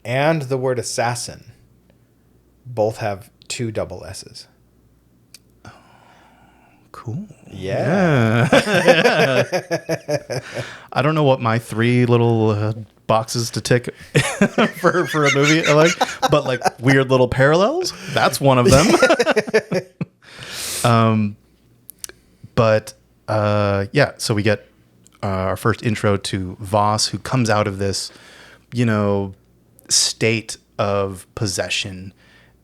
and the word assassin both have 2 double S's. Cool. Yeah. I don't know what my 3 little boxes to tick for a movie are like, but like weird little parallels. That's one of them. Yeah. So we get our first intro to Voss, who comes out of this, you know, state of possession,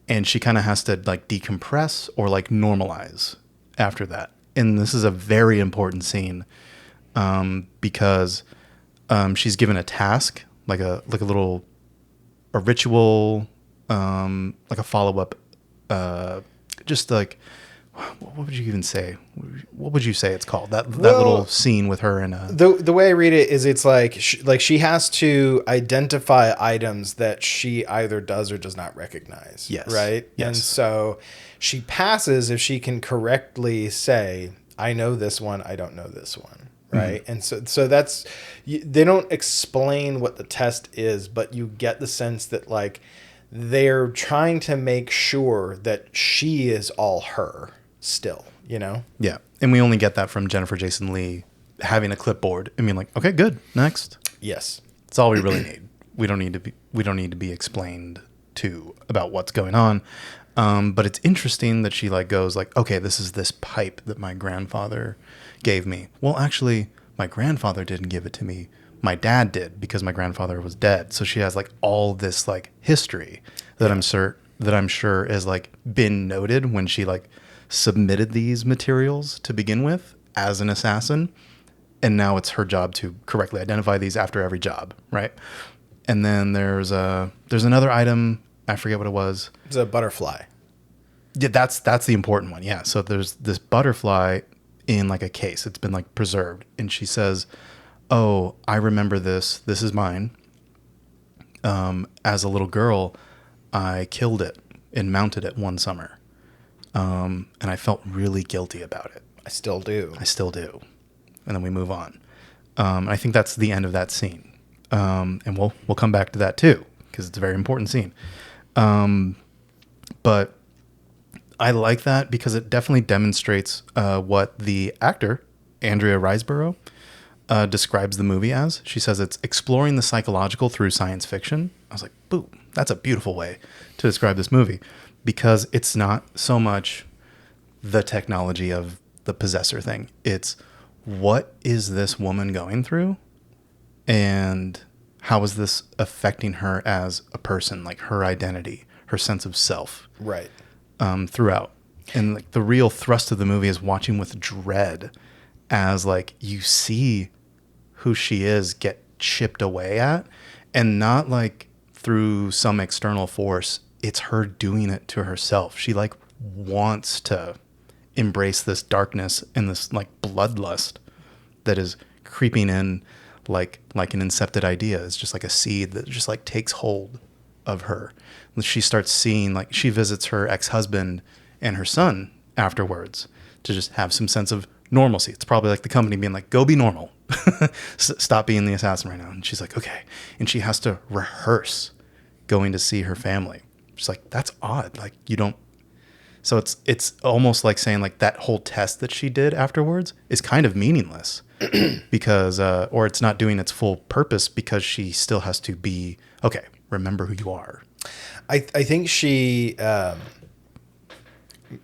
and she kind of has to like decompress or like normalize after that. And this is a very important scene because she's given a task, like a ritual, like a follow-up, just like, what would you even say? What would you say it's called? That little scene with her and the way I read it is it's like she has to identify items that she either does or does not recognize. Yes. Right. Yes. And so she passes if she can correctly say, I know this one, I don't know this one. Right. Mm-hmm. And so that's, they don't explain what the test is, but you get the sense that like they're trying to make sure that she is all her still, you know? Yeah. And we only get that from Jennifer Jason Leigh having a clipboard and being like, okay, good, next. Yes. That's all we really need. We don't need to be explained to about what's going on. But it's interesting that she like goes like, okay, this is this pipe that my grandfather gave me. Well, actually, my grandfather didn't give it to me. My dad did because my grandfather was dead. So she has like all this like history that I'm sure has like been noted when she like submitted these materials to begin with as an assassin. And now it's her job to correctly identify these after every job, right? And then there's another item, I forget what it was. It's a butterfly. Yeah, that's the important one. Yeah. So there's this butterfly in like a case. It's been like preserved. And she says, oh, I remember this. This is mine. As a little girl, I killed it and mounted it one summer. And I felt really guilty about it. I still do. And then we move on. I think that's the end of that scene. And we'll come back to that too, because it's a very important scene. But I like that because it definitely demonstrates what the actor, Andrea Riseborough, describes the movie as. She says it's exploring the psychological through science fiction. I was like, boo, that's a beautiful way to describe this movie, because it's not so much the technology of the possessor thing. It's what is this woman going through, and how is this affecting her as a person, like her identity, her sense of self, Right. Throughout. And like the real thrust of the movie is watching with dread as like you see who she is get chipped away at, and not like through some external force. It's her doing it to herself. She like wants to embrace this darkness and this like bloodlust that is creeping in like an incepted idea. It's just like a seed that just like takes hold of her. And she starts seeing, like, she visits her ex-husband and her son afterwards to just have some sense of normalcy. It's probably like the company being like, go be normal. Stop being the assassin right now. And she's like, okay. And she has to rehearse going to see her family. She's like, that's odd. Like, you don't. So it's almost like saying like that whole test that she did afterwards is kind of meaningless because, or it's not doing its full purpose because she still has to be, okay, remember who you are. I think she,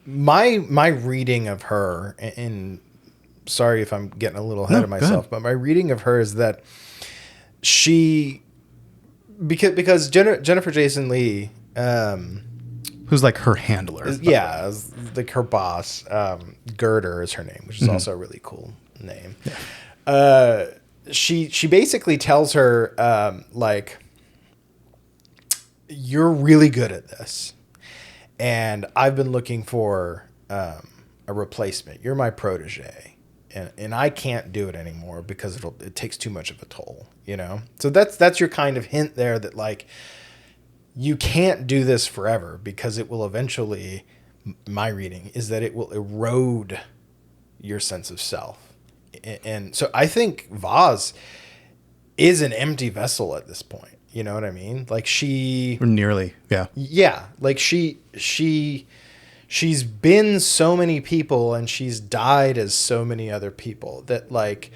my reading of her, and sorry if I'm getting a little ahead of myself, but my reading of her is that she, because Jennifer Jason Leigh, who's like her handler. Yeah, like her boss. Girder is her name, which is also a really cool name. Yeah. She basically tells her, like, you're really good at this, and I've been looking for a replacement. You're my protege, and I can't do it anymore because it takes too much of a toll, you know? So that's your kind of hint there that, like, you can't do this forever because it will eventually, my reading is that it will erode your sense of self. And so I think Vaz is an empty vessel at this point. You know what I mean? Like Or nearly. Yeah. Yeah. Like she's been so many people and she's died as so many other people that, like,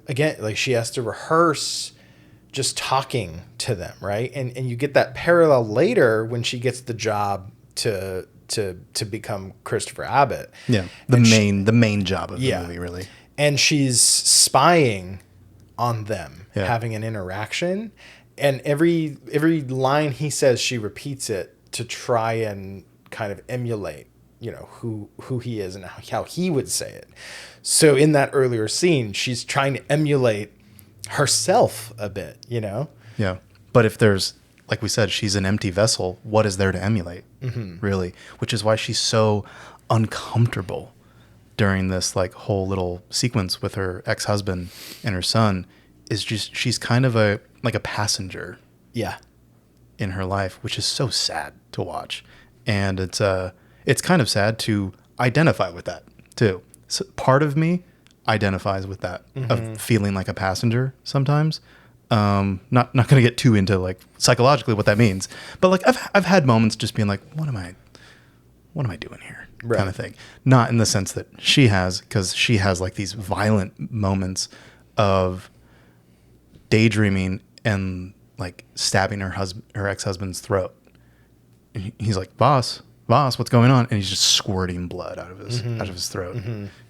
again, like she has to rehearse just talking to them, right? And you get that parallel later when she gets the job to become Christopher Abbott. Yeah, the main job of the movie, really. And she's spying on them, having an interaction, and every line he says, she repeats it to try and kind of emulate, you know, who he is and how he would say it. So in that earlier scene, she's trying to emulate herself a bit, you know? Yeah. But if there's, like we said, she's an empty vessel, what is there to emulate, really? Which is why she's so uncomfortable during this, like, whole little sequence with her ex-husband and her son. Is just, she's kind of a passenger. Yeah. In her life, which is so sad to watch. And it's kind of sad to identify with that too. So part of me identifies with that, of feeling like a passenger sometimes. Not going to get too into like psychologically what that means, but like I've had moments just being like, what am I doing here? Right. Kind of thing. Not in the sense that she has, because she has like these violent moments of daydreaming and like stabbing her ex-husband's throat. And he's like, boss, what's going on? And he's just squirting blood out of his throat.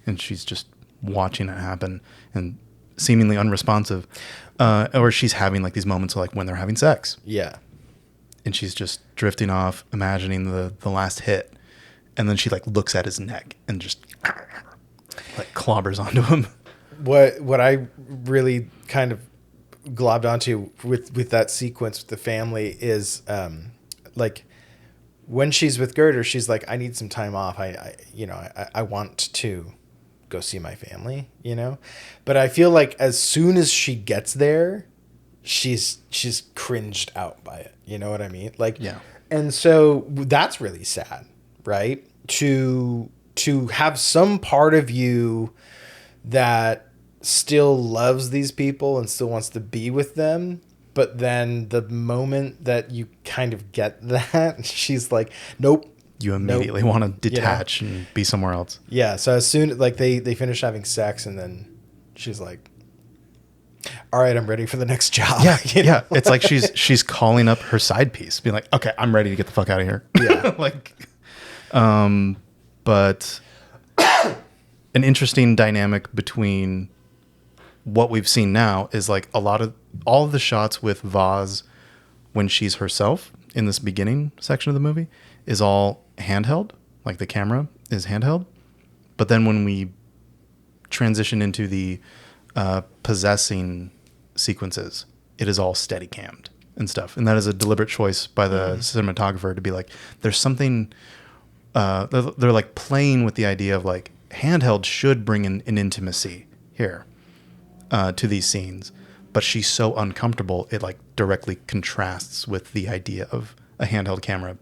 And she's just watching it happen and seemingly unresponsive. Or she's having like these moments of like when they're having sex. Yeah. And she's just drifting off, imagining the last hit. And then she like looks at his neck and just like clobbers onto him. What I really kind of globbed onto with that sequence with the family is like when she's with Girder, she's like, I need some time off. I want to go see my family, you know? But I feel like as soon as she gets there, she's cringed out by it. You know what I mean? Like, yeah. And so that's really sad, right? To have some part of you that still loves these people and still wants to be with them, but then the moment that you kind of get that, she's like, nope, you immediately want to detach and be somewhere else. Yeah. So as soon like they finish having sex, and then she's like, all right, I'm ready for the next job. Yeah. Yeah. It's like she's calling up her side piece, being like, okay, I'm ready to get the fuck out of here. Yeah. Like, but an interesting dynamic between what we've seen now is like all of the shots with Vaz when she's herself in this beginning section of the movie is all handheld. Like the camera is handheld. But then when we transition into the possessing sequences, it is all steady cammed and stuff. And that is a deliberate choice by the cinematographer to be like, there's something, they're like playing with the idea of like handheld should bring in an intimacy here to these scenes, but she's so uncomfortable, it like directly contrasts with the idea of a handheld camera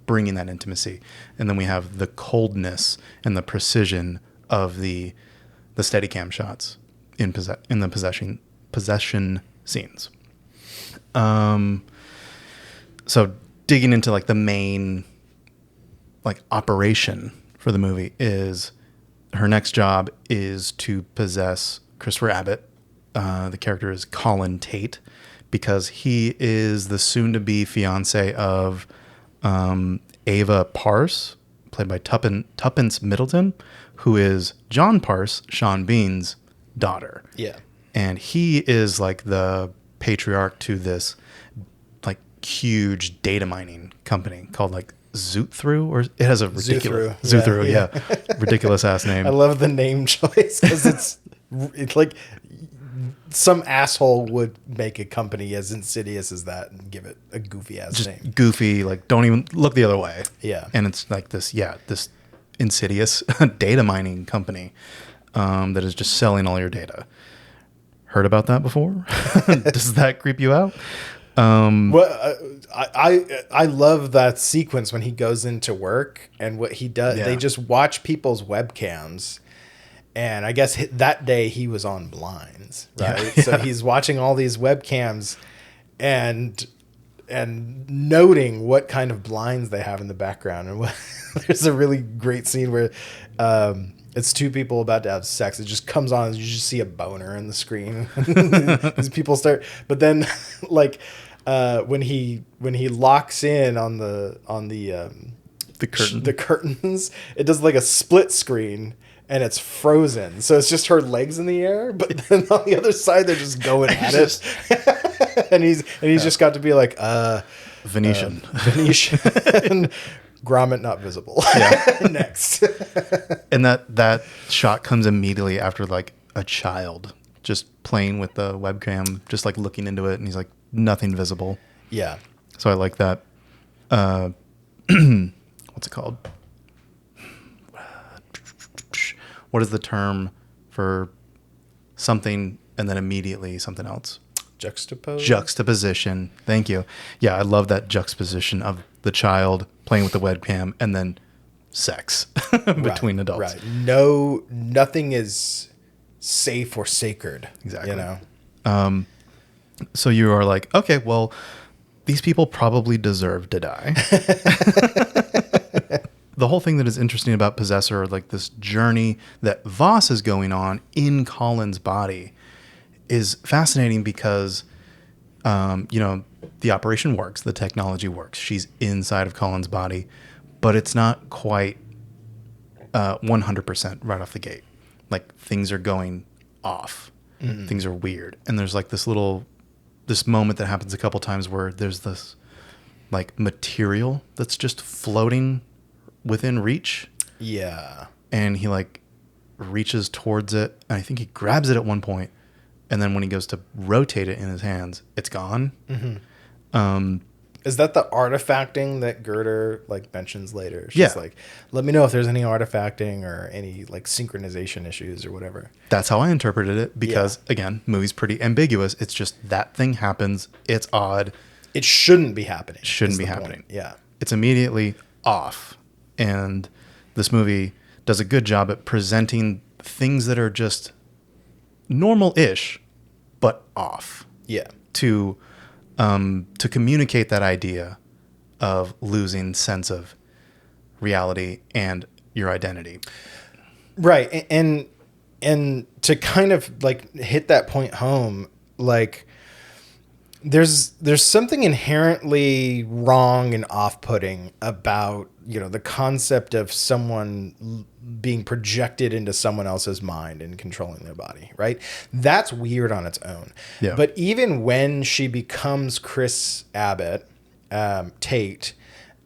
bringing that intimacy. And then we have the coldness and the precision of the Steadicam shots in the possession scenes. So digging into like the main like operation for the movie is her next job is to possess Christopher Abbott. The character is Colin Tate, because he is the soon-to-be fiance of Ava Parse, played by Tuppence Middleton, who is John Parse, Sean Bean's daughter. Yeah. And he is like the patriarch to this like huge data mining company called like Zoot-Through, or it has a ridiculous Zoot-Through, yeah. Ridiculous ass name. I love the name choice because it's like some asshole would make a company as insidious as that and give it a goofy ass name. Goofy, like don't even look the other way. Yeah. And it's like this insidious data mining company that is just selling all your data. Heard about that before? Does that creep you out? Well, I love that sequence when he goes into work and what he does. Yeah. They just watch people's webcams, and I guess that day he was on blinds, right? Yeah. So he's watching all these webcams and noting what kind of blinds they have in the background. And there's a really great scene where it's two people about to have sex. It just comes on, and you just see a boner in the screen. These people start, but then like when he locks in on the curtains, it does like a split screen and it's frozen. So it's just her legs in the air, but then on the other side they're just going at it. and he's just got to be like Venetian. grommet not visible. Yeah. Next. And that shot comes immediately after like a child just playing with the webcam, just like looking into it, and he's like, nothing visible. Yeah. So I like that. What's it called? What is the term for something and then immediately something else? Juxtaposition. Thank you. Yeah, I love that juxtaposition of the child playing with the webcam and then sex between adults. Right. Nothing is safe or sacred. Exactly. You know? So you are like, okay, well, these people probably deserve to die. The whole thing that is interesting about Possessor, like this journey that Voss is going on in Colin's body, is fascinating because, the operation works, the technology works. She's inside of Colin's body, but it's not quite 100% right off the gate. Like things are going off. Mm-hmm. Things are weird. And there's like this moment that happens a couple times where there's this like material that's just floating within reach. Yeah. And he like reaches towards it, and I think he grabs it at one point, and then when he goes to rotate it in his hands, it's gone. Mm-hmm. Is that the artifacting that Girder like mentions later? She's like, let me know if there's any artifacting or any like synchronization issues or whatever. That's how I interpreted it because, again, movie's pretty ambiguous. It's just that thing happens. It's odd. It shouldn't be happening. It shouldn't be happening. Point. Yeah. It's immediately off. And this movie does a good job at presenting things that are just normal-ish, but off. Yeah. To communicate that idea of losing sense of reality and your identity. Right. And to kind of like hit that point home, like there's something inherently wrong and off-putting about, the concept of someone being projected into someone else's mind and controlling their body, right? That's weird on its own. Yeah. But even when she becomes Chris Abbott, Tate,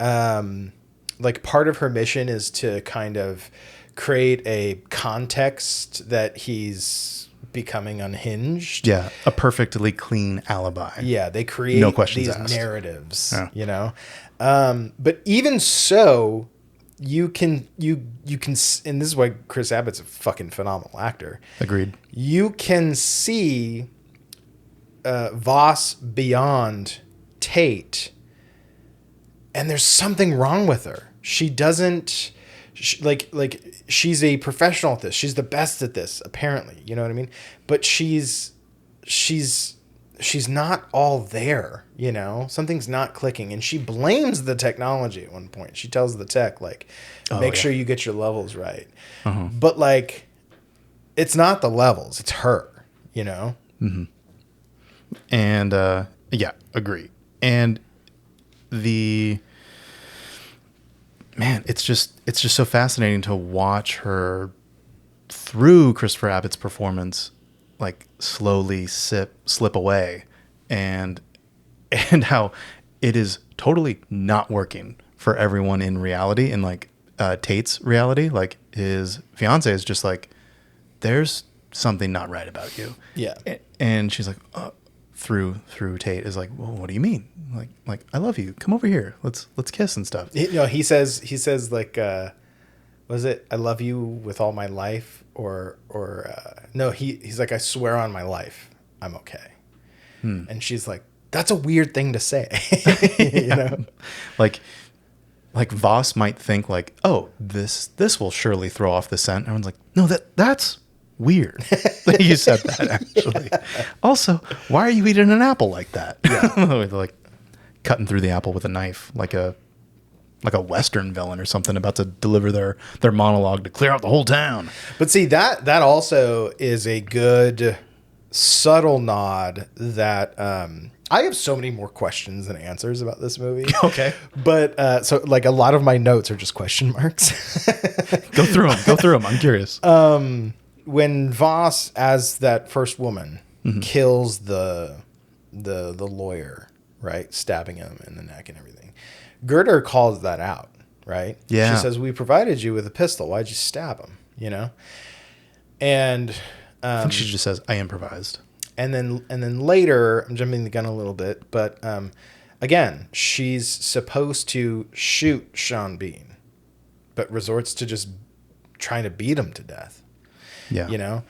like part of her mission is to kind of create a context that he's becoming unhinged. Yeah, a perfectly clean alibi. Yeah, they create No questions these asked. narratives, Yeah. But even so, you can, and this is why Chris Abbott's a fucking phenomenal actor. Agreed. You can see Voss beyond Tate, and there's something wrong with her. She doesn't... she's a professional at this. She's the best at this, apparently. You know what I mean? But she's not all there, Something's not clicking. And she blames the technology at one point. She tells the tech, make sure you get your levels right. Uh-huh. But, it's not the levels. It's her, Mm-hmm. And, yeah, agree. And man, it's just so fascinating to watch her through Christopher Abbott's performance, slowly slip away, and how it is totally not working for everyone in reality. And Tate's reality, his fiance is just there's something not right about you. Yeah. And she's through Tate is well, what do you mean? I love you. Come over here. Let's kiss and stuff. He says was it I love you with all my life or no, he's I swear on my life I'm okay. And she's that's a weird thing to say. Voss might think oh, this will surely throw off the scent. Everyone's no, that's weird that you said that, actually. Also, why are you eating an apple like that? Yeah. Cutting through the apple with a knife, like a Western villain or something about to deliver their monologue to clear out the whole town. But see, that also is a good subtle nod that I have so many more questions than answers about this movie. Okay. But so a lot of my notes are just question marks. Go through them. I'm curious. When Voss, as that first woman, kills the lawyer, right, stabbing him in the neck and everything, Gerder calls that out, right? Yeah. She says, "We provided you with a pistol. Why'd you stab him?" And I think she just says, "I improvised." And then later, I'm jumping the gun a little bit, but again, she's supposed to shoot Sean Bean, but resorts to just trying to beat him to death. Yeah.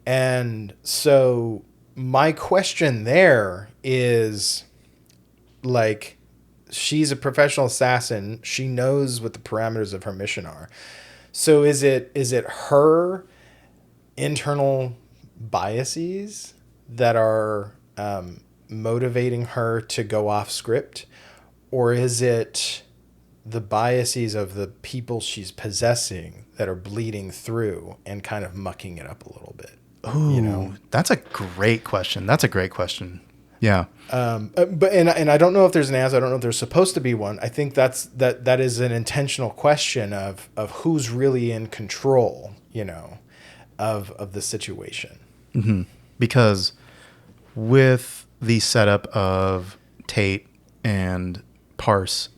And so my question there is she's a professional assassin. She knows what the parameters of her mission are. So is it her internal biases that are motivating her to go off script, or is it the biases of the people she's possessing that are bleeding through and kind of mucking it up a little bit? Ooh, that's a great question. Yeah. But I don't know if there's an answer. I don't know if there's supposed to be one. I think that is an intentional question of who's really in control, of the situation. Mm-hmm. Because with the setup of Tate and Parse,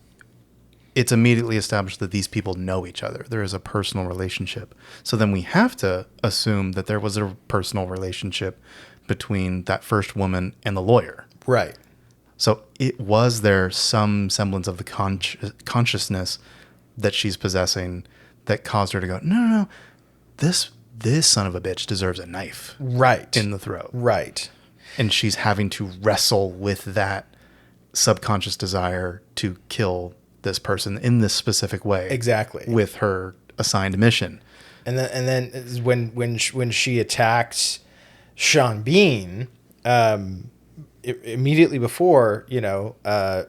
it's immediately established that these people know each other. There is a personal relationship. So then we have to assume that there was a personal relationship between that first woman and the lawyer. Right. So was there some semblance of the consciousness that she's possessing that caused her to go, no, this son of a bitch deserves a knife. Right. In the throat. Right. And she's having to wrestle with that subconscious desire to kill this person in this specific way. Exactly. With her assigned mission. And then when she attacks Sean Bean, immediately before,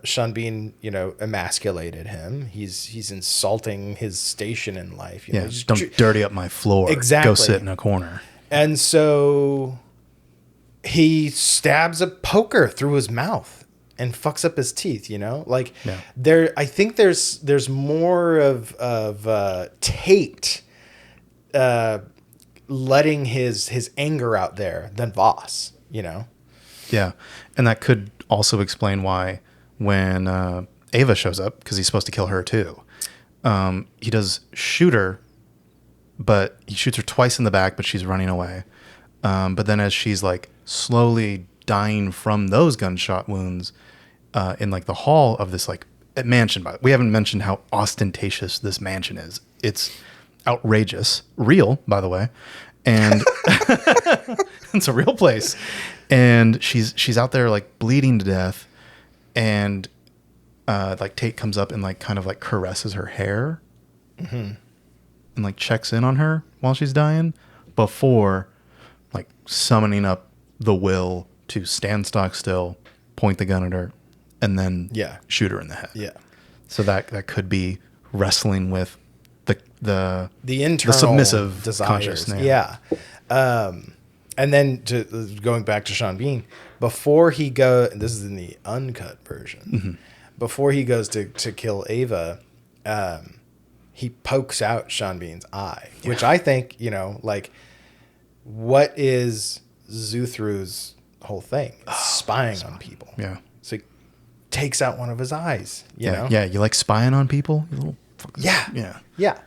Sean Bean, emasculated him. He's insulting his station in life. Yeah, just don't dirty up my floor. Exactly. Go sit in a corner. And so he stabs a poker through his mouth and fucks up his teeth. I think there's more of Tate letting his anger out there than Voss. Yeah, and that could also explain why when Ava shows up, because he's supposed to kill her too, he does shoot her, but he shoots her twice in the back, but she's running away. But then as she's like slowly dying from those gunshot wounds in like the hall of this like mansion, we haven't mentioned how ostentatious this mansion is. It's outrageous, real, by the way, and it's a real place. And she's out there like bleeding to death, and like Tate comes up and like kind of like caresses her hair, and like checks in on her while she's dying before like summoning up the will to stand stock still, point the gun at her, and then shoot her in the head. Yeah. So that could be wrestling with the internal submissive desires. consciousness. Yeah. And then going back to Sean Bean, before he this is in the uncut version, before he goes to kill Ava, he pokes out Sean Bean's eye, which I think, what is Zuthru's whole thing? It's spying on people. Yeah. So he takes out one of his eyes, you know? Yeah, you like spying on people? You little fucker. Yeah. Yeah. Yeah.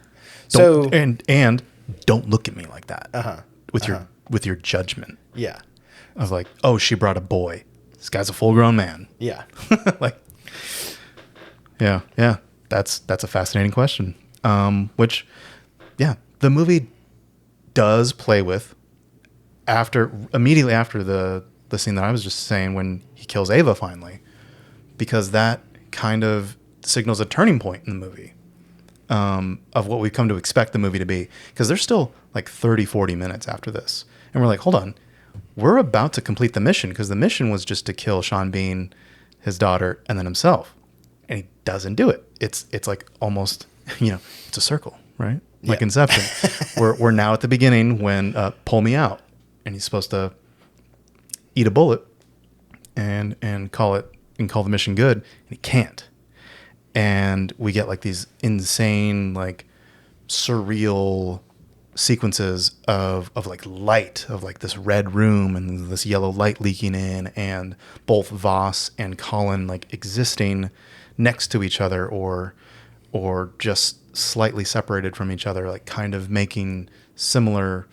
So So, and don't look at me like that. Uh-huh. With your judgment yeah. of like, oh, she brought a boy. This guy's a full-grown man. Yeah. Like, yeah, that's a fascinating question. Which, yeah, the movie does play with immediately after the scene that I was just saying when he kills Ava finally, because that kind of signals a turning point in the movie of what we've come to expect the movie to be. Because there's still like 30, 40 minutes after this. And we're like, hold on, we're about to complete the mission, because the mission was just to kill Sean Bean, his daughter, and then himself. And he doesn't do it. It's like almost, it's a circle, right? Like Inception. we're now at the beginning when pull me out, and he's supposed to eat a bullet and call the mission good, and he can't. And we get like these insane, like surreal sequences of like light, of like this red room and this yellow light leaking in, and both Voss and Colin like existing next to each other or just slightly separated from each other, like kind of making similar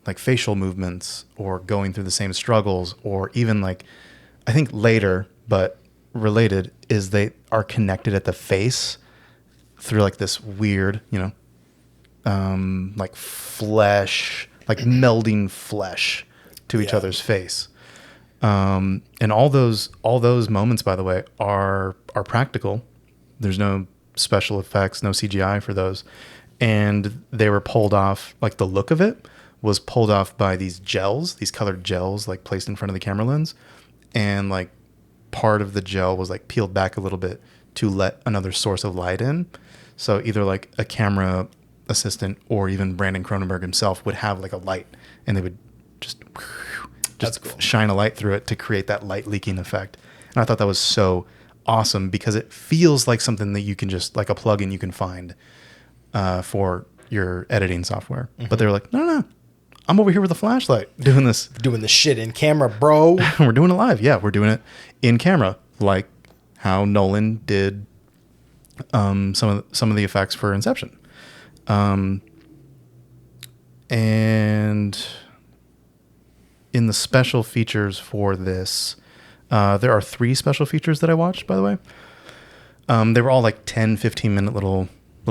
like facial movements or going through the same struggles, or even like, I think later, but related, is they are connected at the face through like this weird, like flesh, like melding flesh to each other's face. And all those moments, by the way, are practical. There's no special effects, no CGI for those. And they were pulled off, like the look of it was pulled off by these colored gels, like placed in front of the camera lens. And like part of the gel was like peeled back a little bit to let another source of light in. So either like a camera assistant or even Brandon Cronenberg himself would have like a light, and they would just Cool. shine a light through it to create that light leaking effect. And I thought that was so awesome, because it feels like something that you can just, like a plugin you can find for your editing software. But they were like, no, I'm over here with a flashlight doing this. Doing the shit in camera, bro. We're doing it live. Yeah, we're doing it in camera, like how Nolan did some of the effects for Inception. And in the special features for this, there are 3 special features that I watched, by the way. They were all like 10, 15-minute little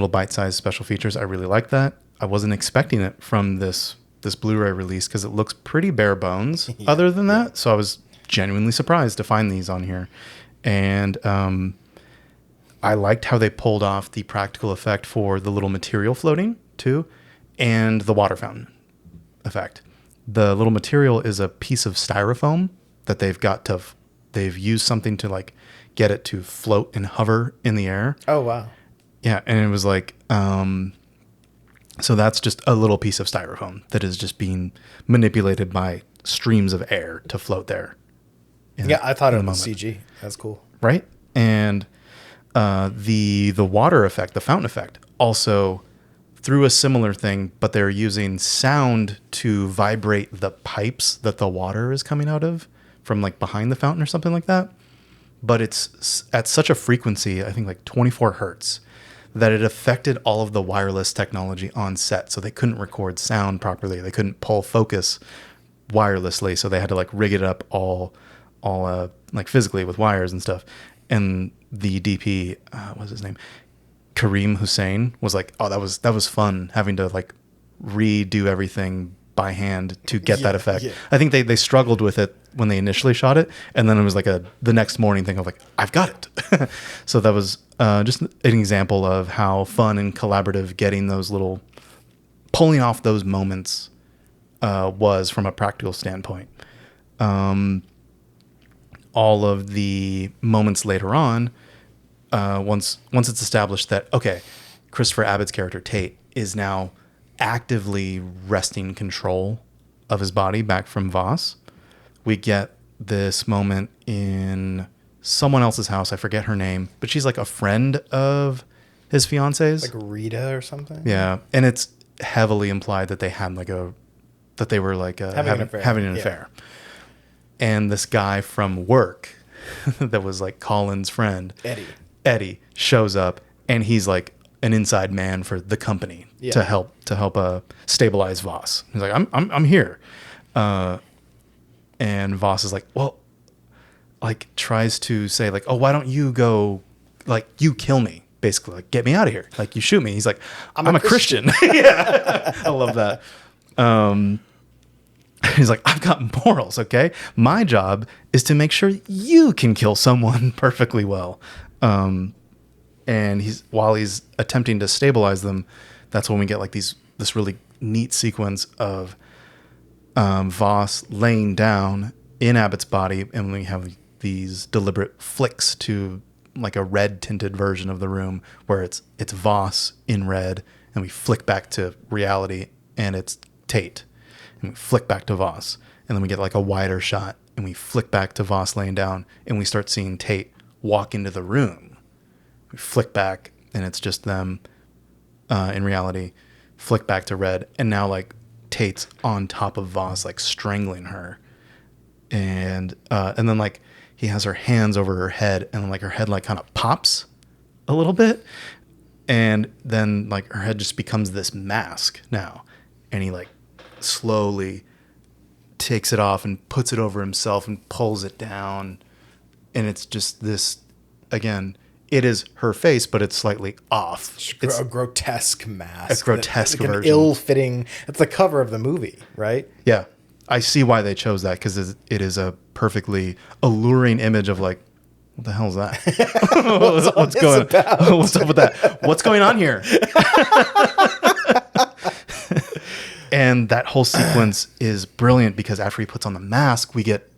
bite-sized special features. I really liked that. I wasn't expecting it from this Blu-ray release, because it looks pretty bare bones other than that. So I was genuinely surprised to find these on here. And I liked how they pulled off the practical effect for the little material floating too, and the water fountain effect. The little material is a piece of styrofoam that they've got to they've used something to like get it to float and hover in the air. Oh, wow. Yeah, and it was like, so that's just a little piece of styrofoam that is just being manipulated by streams of air to float there. Yeah, I thought it was CG. That's cool. Right? And the water effect, the fountain effect, also through a similar thing, but they're using sound to vibrate the pipes that the water is coming out of from like behind the fountain or something like that. But it's at such a frequency, I think like 24 hertz, that it affected all of the wireless technology on set. So they couldn't record sound properly. They couldn't pull focus wirelessly. So they had to like rig it up all like physically with wires and stuff. And the DP, what's his name? Kareem Hussein was like, oh, that was fun having to like redo everything by hand to get that effect. Yeah. I think they struggled with it when they initially shot it, and then it was like the next morning thing of like, I've got it. So that was just an example of how fun and collaborative getting those little, pulling off those moments was from a practical standpoint. All of the moments later on, once it's established that, okay, Christopher Abbott's character Tate is now actively wresting control of his body back from Voss, we get this moment in someone else's house. I forget her name, but she's like a friend of his fiance's. Like Rita or something? Yeah. And it's heavily implied that they had like that they were like having an affair. And this guy from work that was like Colin's friend, Eddie shows up, and he's like an inside man for the company to help stabilize Voss. He's like, I'm here. And Voss is like, well, like tries to say like, oh, why don't you go, like you kill me, basically, like get me out of here, like you shoot me. He's like, I'm a Christian. Yeah, I love that. He's like, I've got morals, okay? My job is to make sure you can kill someone perfectly well. And while he's attempting to stabilize them, that's when we get like this really neat sequence of Voss laying down in Abbott's body, and we have these deliberate flicks to like a red tinted version of the room where it's Voss in red, and we flick back to reality and it's Tate, and we flick back to Voss, and then we get like a wider shot and we flick back to Voss laying down, and we start seeing Tate walk into the room. We flick back and it's just them in reality, flick back to red, and now like Tate's on top of Voss, like strangling her, and then like he has her hands over her head, and like her head like kind of pops a little bit, and then like her head just becomes this mask now, and he like slowly takes it off and puts it over himself and pulls it down, and it's just this, again, it is her face, but it's slightly off. It's a grotesque mask. A grotesque like version. An ill-fitting. It's the cover of the movie, right? Yeah. I see why they chose that, because it is a perfectly alluring image of like, what the hell is that? What's up with that? What's going on here? And that whole sequence is brilliant, because after he puts on the mask, we get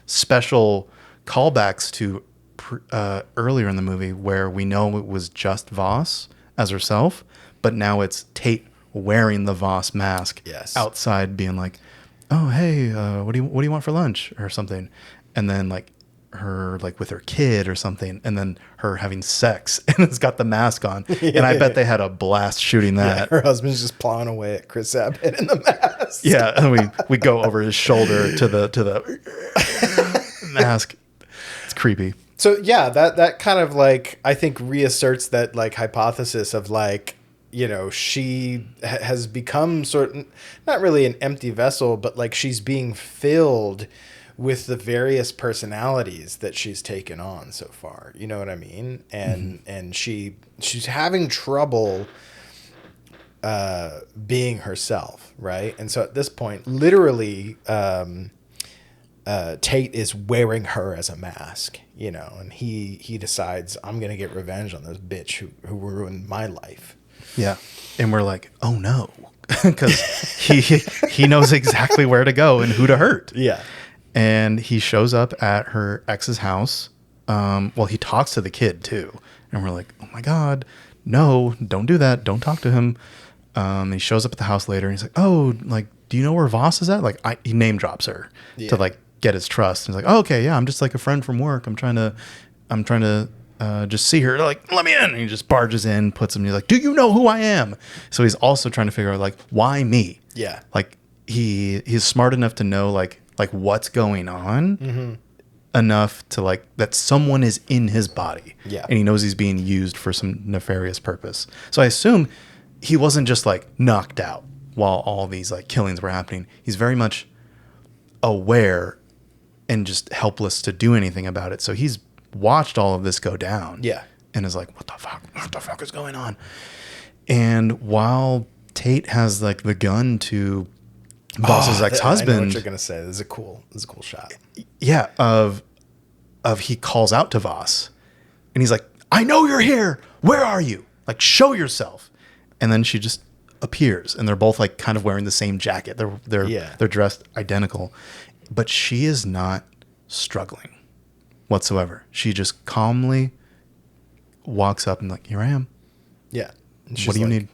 special callbacks to earlier in the movie where we know it was just Voss as herself, but now it's Tate wearing the Voss mask outside, being like, oh, hey, what do you want for lunch or something? And then like her like with her kid or something, and then her having sex, and it's got the mask on. And I bet they had a blast shooting that. Her husband's just plowing away at Chris Abbott in the mask. Yeah, and we go over his shoulder to the mask. It's creepy. So yeah, that kind of like, I think reasserts that like hypothesis of like, you know, she has become not really an empty vessel, but like she's being filled with the various personalities that she's taken on so far. You know what I mean? And and she's having trouble being herself, right? And so at this point, literally, Tate is wearing her as a mask, you know, and he decides, I'm gonna get revenge on this bitch who ruined my life. Yeah. And we're like, oh no, because he knows exactly where to go and who to hurt. Yeah. And he shows up at her ex's house. Well, he talks to the kid too. And we're like, oh my God, no, don't do that. Don't talk to him. And he shows up at the house later and he's like, oh, like, do you know where Voss is at? Like, he name drops her to like get his trust. And he's like, oh, okay, yeah, I'm just like a friend from work. I'm trying to just see her. Like, let me in. And he just barges in, puts him. He's like, do you know who I am? So he's also trying to figure out like, why me? Yeah. Like he's smart enough to know like what's going on enough to like that someone is in his body. Yeah. And he knows he's being used for some nefarious purpose. So I assume he wasn't just like knocked out while all these like killings were happening. He's very much aware and just helpless to do anything about it. So he's watched all of this go down. Yeah. And is like, what the fuck is going on? And while Tate has like the gun to Voss's ex-husband. I know what you're gonna say. This is a cool shot. Yeah, of he calls out to Voss and he's like, I know you're here. Where are you? Like, show yourself. And then she just appears and they're both like kind of wearing the same jacket. They're dressed identical. But she is not struggling whatsoever. She just calmly walks up and like, here I am. Yeah. What do you need?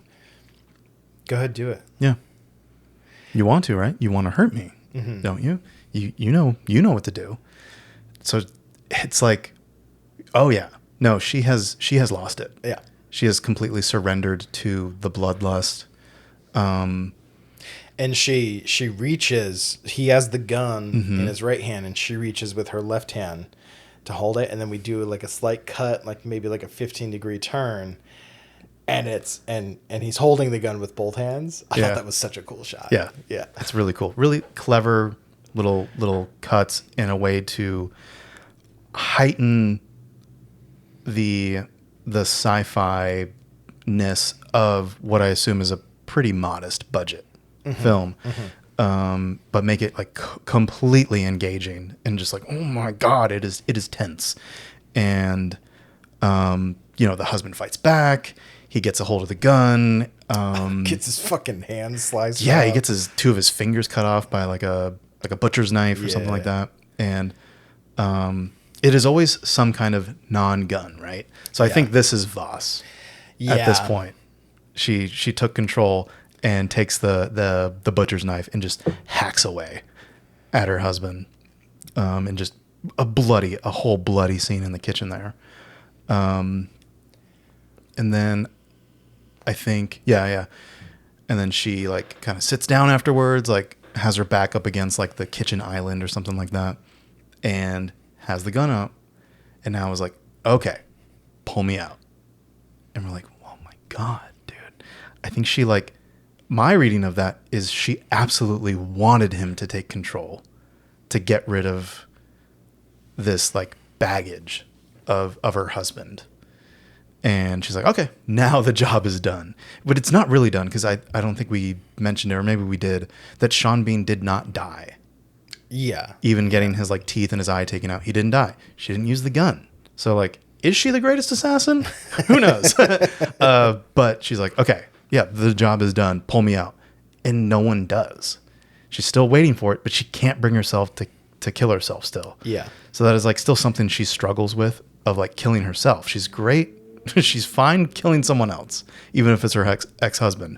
Go ahead, do it. Yeah. You want to, right? You want to hurt me, don't you? You know what to do. So it's like, oh yeah, no, she has lost it. Yeah. She has completely surrendered to the bloodlust. And she reaches, he has the gun in his right hand and she reaches with her left hand to hold it. And then we do like a slight cut, like maybe like a 15-degree turn. And and he's holding the gun with both hands. I thought that was such a cool shot. Yeah. Yeah. That's really cool. Really clever little cuts in a way to heighten the sci-fi-ness of what I assume is a pretty modest budget film. But make it like completely engaging and just like, oh my God, it is tense. And the husband fights back. He gets a hold of the gun. Gets his fucking hand sliced off. Yeah, he gets two of his fingers cut off by like a butcher's knife or something like that. And it is always some kind of non-gun, right? So I think this is Voss at this point. She took control and takes the butcher's knife and just hacks away at her husband. And just a whole bloody scene in the kitchen there. And then I think, and then she like kind of sits down afterwards, like has her back up against like the kitchen island or something like that and has the gun up. And now is like, okay, pull me out. And we're like, oh my God, dude. I think she like, my reading of that is she absolutely wanted him to take control to get rid of this like baggage of her husband. And she's like, okay, now the job is done. But it's not really done because I don't think we mentioned it, or maybe we did, that Sean Bean did not die. Yeah. Even getting his like teeth and his eye taken out, he didn't die. She didn't use the gun. So like, is she the greatest assassin? Who knows? But she's like, okay, yeah, the job is done. Pull me out. And no one does. She's still waiting for it, but she can't bring herself to kill herself still. Yeah. So that is like still something she struggles with, of like killing herself. She's great. She's fine killing someone else, even if it's her ex-husband.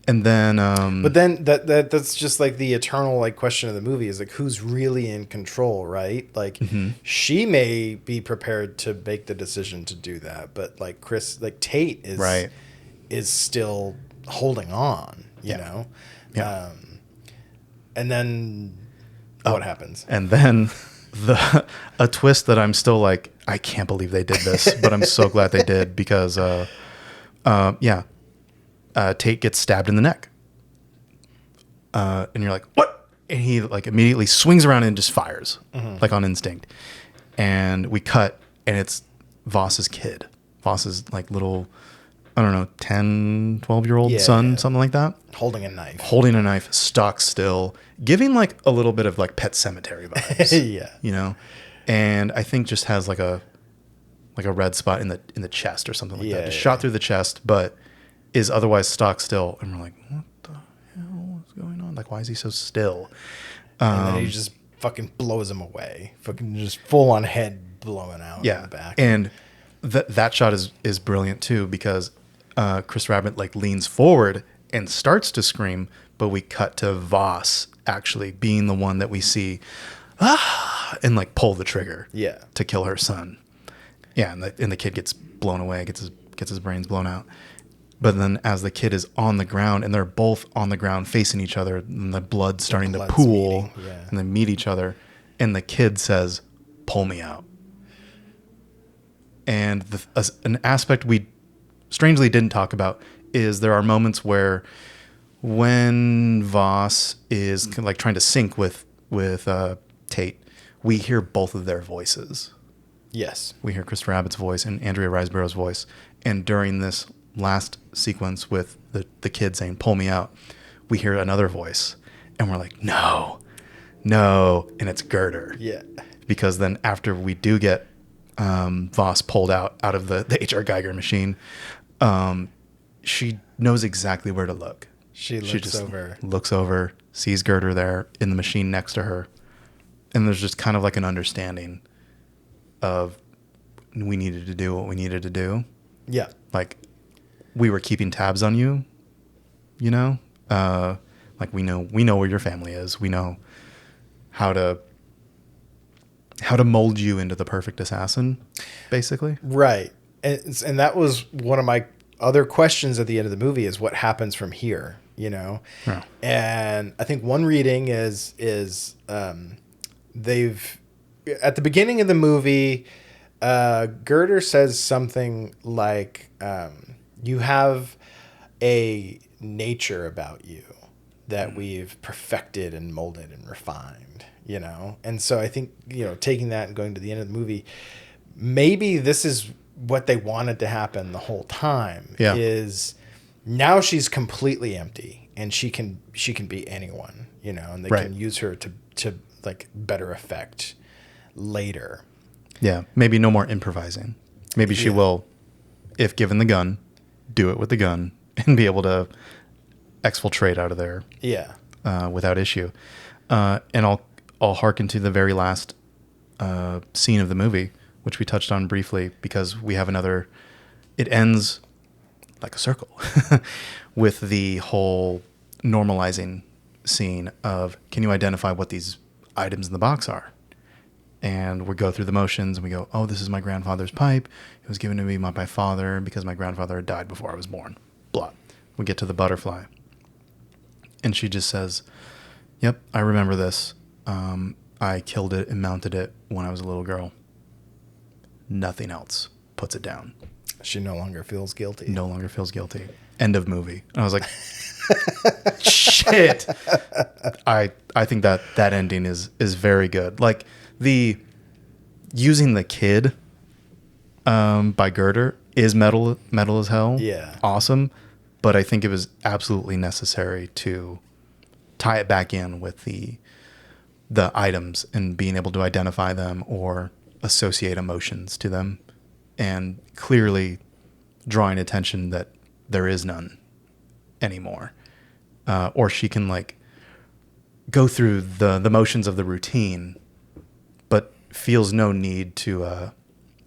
And then but then that's just like the eternal like question of the movie is like, who's really in control, right? Like she may be prepared to make the decision to do that, but like Tate is still holding on, you know? Yeah. And then what happens? And then a twist that I'm still like, I can't believe they did this, but I'm so glad they did because, Tate gets stabbed in the neck. And you're like, what? And he like immediately swings around and just fires like on instinct. And we cut and it's Voss's kid. Voss's like little, I don't know, 10, 12-year-old son, something like that. Holding a knife, stock still, giving like a little bit of like Pet Sematary vibes. Yeah. You know? And I think just has like a red spot in the chest or something like that. Just shot through the chest, but is otherwise stock still. And we're like, what the hell is going on? Like, why is he so still? And then he just fucking blows him away. Fucking just full on head blowing out in the back. And that shot is brilliant too, because Chris Rabbit like leans forward and starts to scream, but we cut to Voss actually being the one that we see and like pull the trigger to kill her son. Yeah, and the kid gets blown away, gets his brains blown out. But then as the kid is on the ground, and they're both on the ground facing each other, and the blood's starting to pool, and they meet each other, and the kid says, "Pull me out." And an aspect we strangely didn't talk about is there are moments where when Voss is like trying to sync with Tate, we hear both of their voices. Yes. We hear Christopher Abbott's voice and Andrea Riseborough's voice. And during this last sequence with the kid saying, "Pull me out," we hear another voice. And we're like, no. And it's Girder. Yeah. Because then after we do get Voss pulled out of the H.R. Geiger machine, she knows exactly where to look. She looks over, sees Girder there in the machine next to her. And there's just kind of like an understanding of we needed to do what we needed to do. Yeah. Like we were keeping tabs on you, you know? Like we know where your family is. We know how to mold you into the perfect assassin, basically. Right. And that was one of my other questions at the end of the movie is what happens from here, you know? Yeah. And I think one reading is they've, at the beginning of the movie, Girder says something like, you have a nature about you that we've perfected and molded and refined, you know? And so I think, you know, taking that and going to the end of the movie, maybe this is what they wanted to happen the whole time is now she's completely empty and she can be anyone, you know, and they can use her to like better effect later. Yeah. Maybe no more improvising. Maybe she will, if given the gun, do it with the gun and be able to exfiltrate out of there. Yeah. Without issue. And I'll hearken to the very last scene of the movie, which we touched on briefly because we have another, it ends like a circle with the whole normalizing scene of, can you identify what these items in the box are? And we go through the motions and we go, oh, this is my grandfather's pipe. It was given to me by my father because my grandfather had died before I was born. Blah. We get to the butterfly. And she just says, yep, I remember this. I killed it and mounted it when I was a little girl. Nothing else. Puts it down. She no longer feels guilty. No longer feels guilty. End of movie. And I was like, shit. I think that ending is very good. Like the using the kid by Girder is metal as hell. Yeah. Awesome. But I think it was absolutely necessary to tie it back in with the items and being able to identify them or associate emotions to them, and clearly drawing attention that there is none anymore. Or she can like go through the motions of the routine, but feels no need to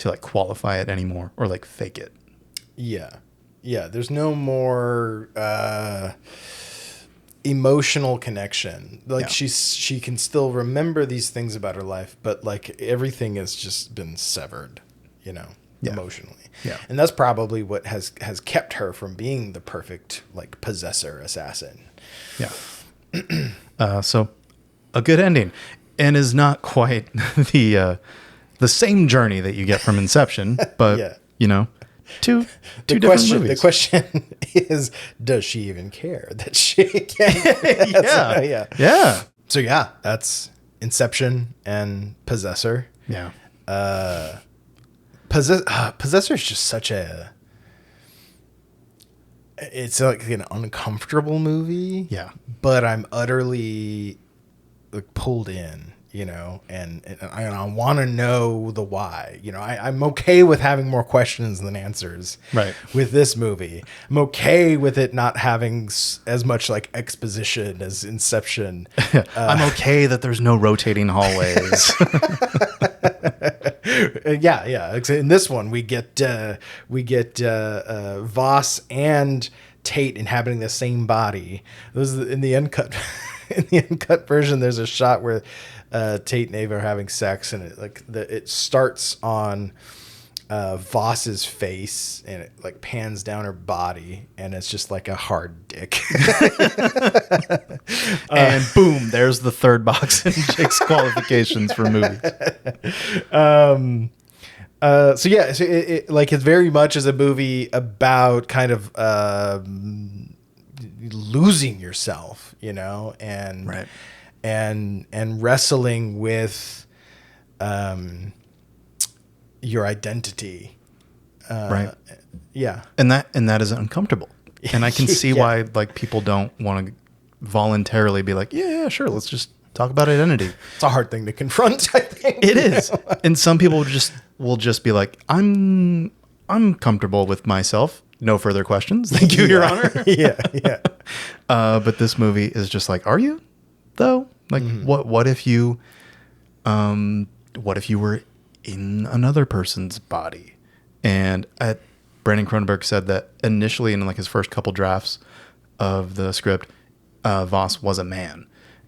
like qualify it anymore or like fake it. Yeah. Yeah. There's no more emotional connection. Like she can still remember these things about her life, but like everything has just been severed, you know, emotionally. Yeah. And that's probably what has kept her from being the perfect like possessor assassin. Yeah. So a good ending, and is not quite the same journey that you get from Inception, but you know, two different movies. The question is, does she even care that she can? Yeah. So yeah, that's Inception and Possessor. Yeah. Possessor is just such it's like an uncomfortable movie. Yeah. But I'm utterly like pulled in. you know, and I want to know the why. You know, I'm okay with having more questions than answers. Right. With this movie, I'm okay with it not having as much like exposition as Inception. I'm okay that there's no rotating hallways. Yeah. In this one, we get Voss and Tate inhabiting the same body. Those in the uncut. In the uncut version, there's a shot where Tate and Ava are having sex, and it starts on Voss's face, and it like pans down her body, and it's just like a hard dick. And boom, there's the third box in Jake's qualifications for movies. So it very much is a movie about kind of losing yourself, you know, and Right. and wrestling with your identity. Right. Yeah. And that is uncomfortable. And I can see Yeah. why like people don't want to voluntarily be like, yeah, sure, let's just talk about identity. It's a hard thing to confront, I think. It is. And some people will just be like, I'm comfortable with myself. No further questions. Thank you, Your Honor. Yeah. But this movie is just like, are you though? Like what if you were in another person's body? And Brandon Cronenberg said that initially in like his first couple drafts of the script, Voss was a man.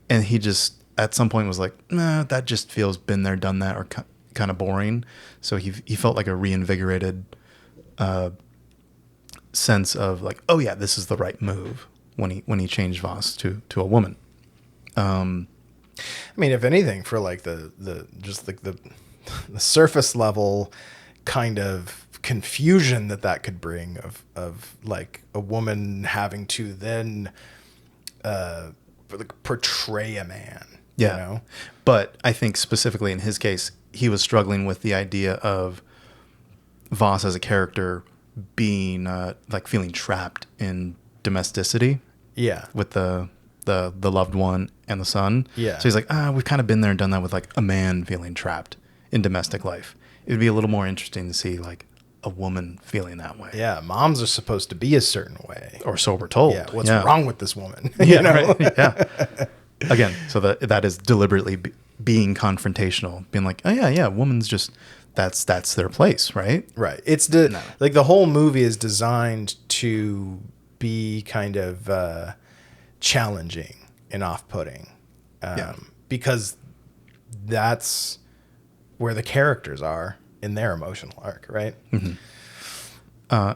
And he just at some point was like, nah, that just feels been there, done that, or kind of boring. So he felt like a reinvigorated sense of like, oh yeah, this is the right move when he changed Voss to a woman. I mean, if anything, for like the surface level kind of confusion that could bring of like a woman having to then portray a man. Yeah. You know? But I think specifically in his case, he was struggling with the idea of Voss as a character being like feeling trapped in domesticity. Yeah. With the loved one and the son. Yeah. So he's like, we've kind of been there and done that with like a man feeling trapped in domestic life. It would be a little more interesting to see like a woman feeling that way. Yeah. Moms are supposed to be a certain way. Or so we're told. Yeah. What's wrong with this woman? Yeah. You know? Right? Yeah. Again, so that is deliberately being confrontational, being like, oh yeah, woman's just that's their place, right? Right. It's like the whole movie is designed to be kind of challenging and off-putting, because that's where the characters are in their emotional arc, right? Mm-hmm.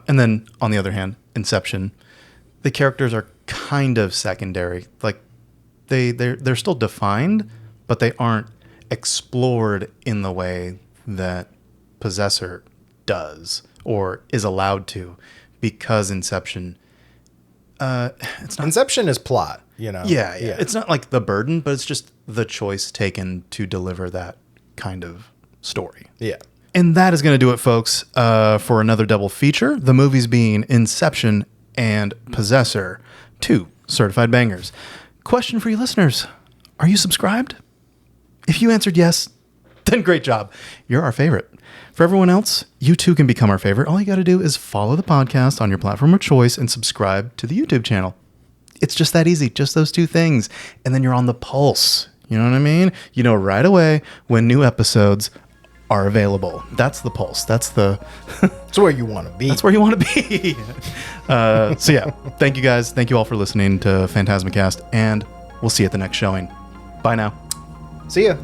And then on the other hand, Inception, the characters are kind of secondary. Like they're still defined, but they aren't explored in the way that Possessor does or is allowed to, because Inception, it's not. Inception is plot, you know. Yeah. It's not like the burden, but it's just the choice taken to deliver that kind of story. Yeah. And that is going to do it, folks, for another double feature. The movies being Inception and Possessor, 2 certified bangers. Question for you listeners. Are you subscribed? If you answered yes, then great job. You're our favorite. For everyone else, you too can become our favorite. All you got to do is follow the podcast on your platform of choice and subscribe to the YouTube channel. It's just that easy. Just those 2 things. And then you're on the pulse. You know what I mean? You know right away when new episodes are available. That's the pulse. That's where you want to be. That's where you want to be. So yeah, thank you guys. Thank you all for listening to PhantasmaCast, and we'll see you at the next showing. Bye now. See ya.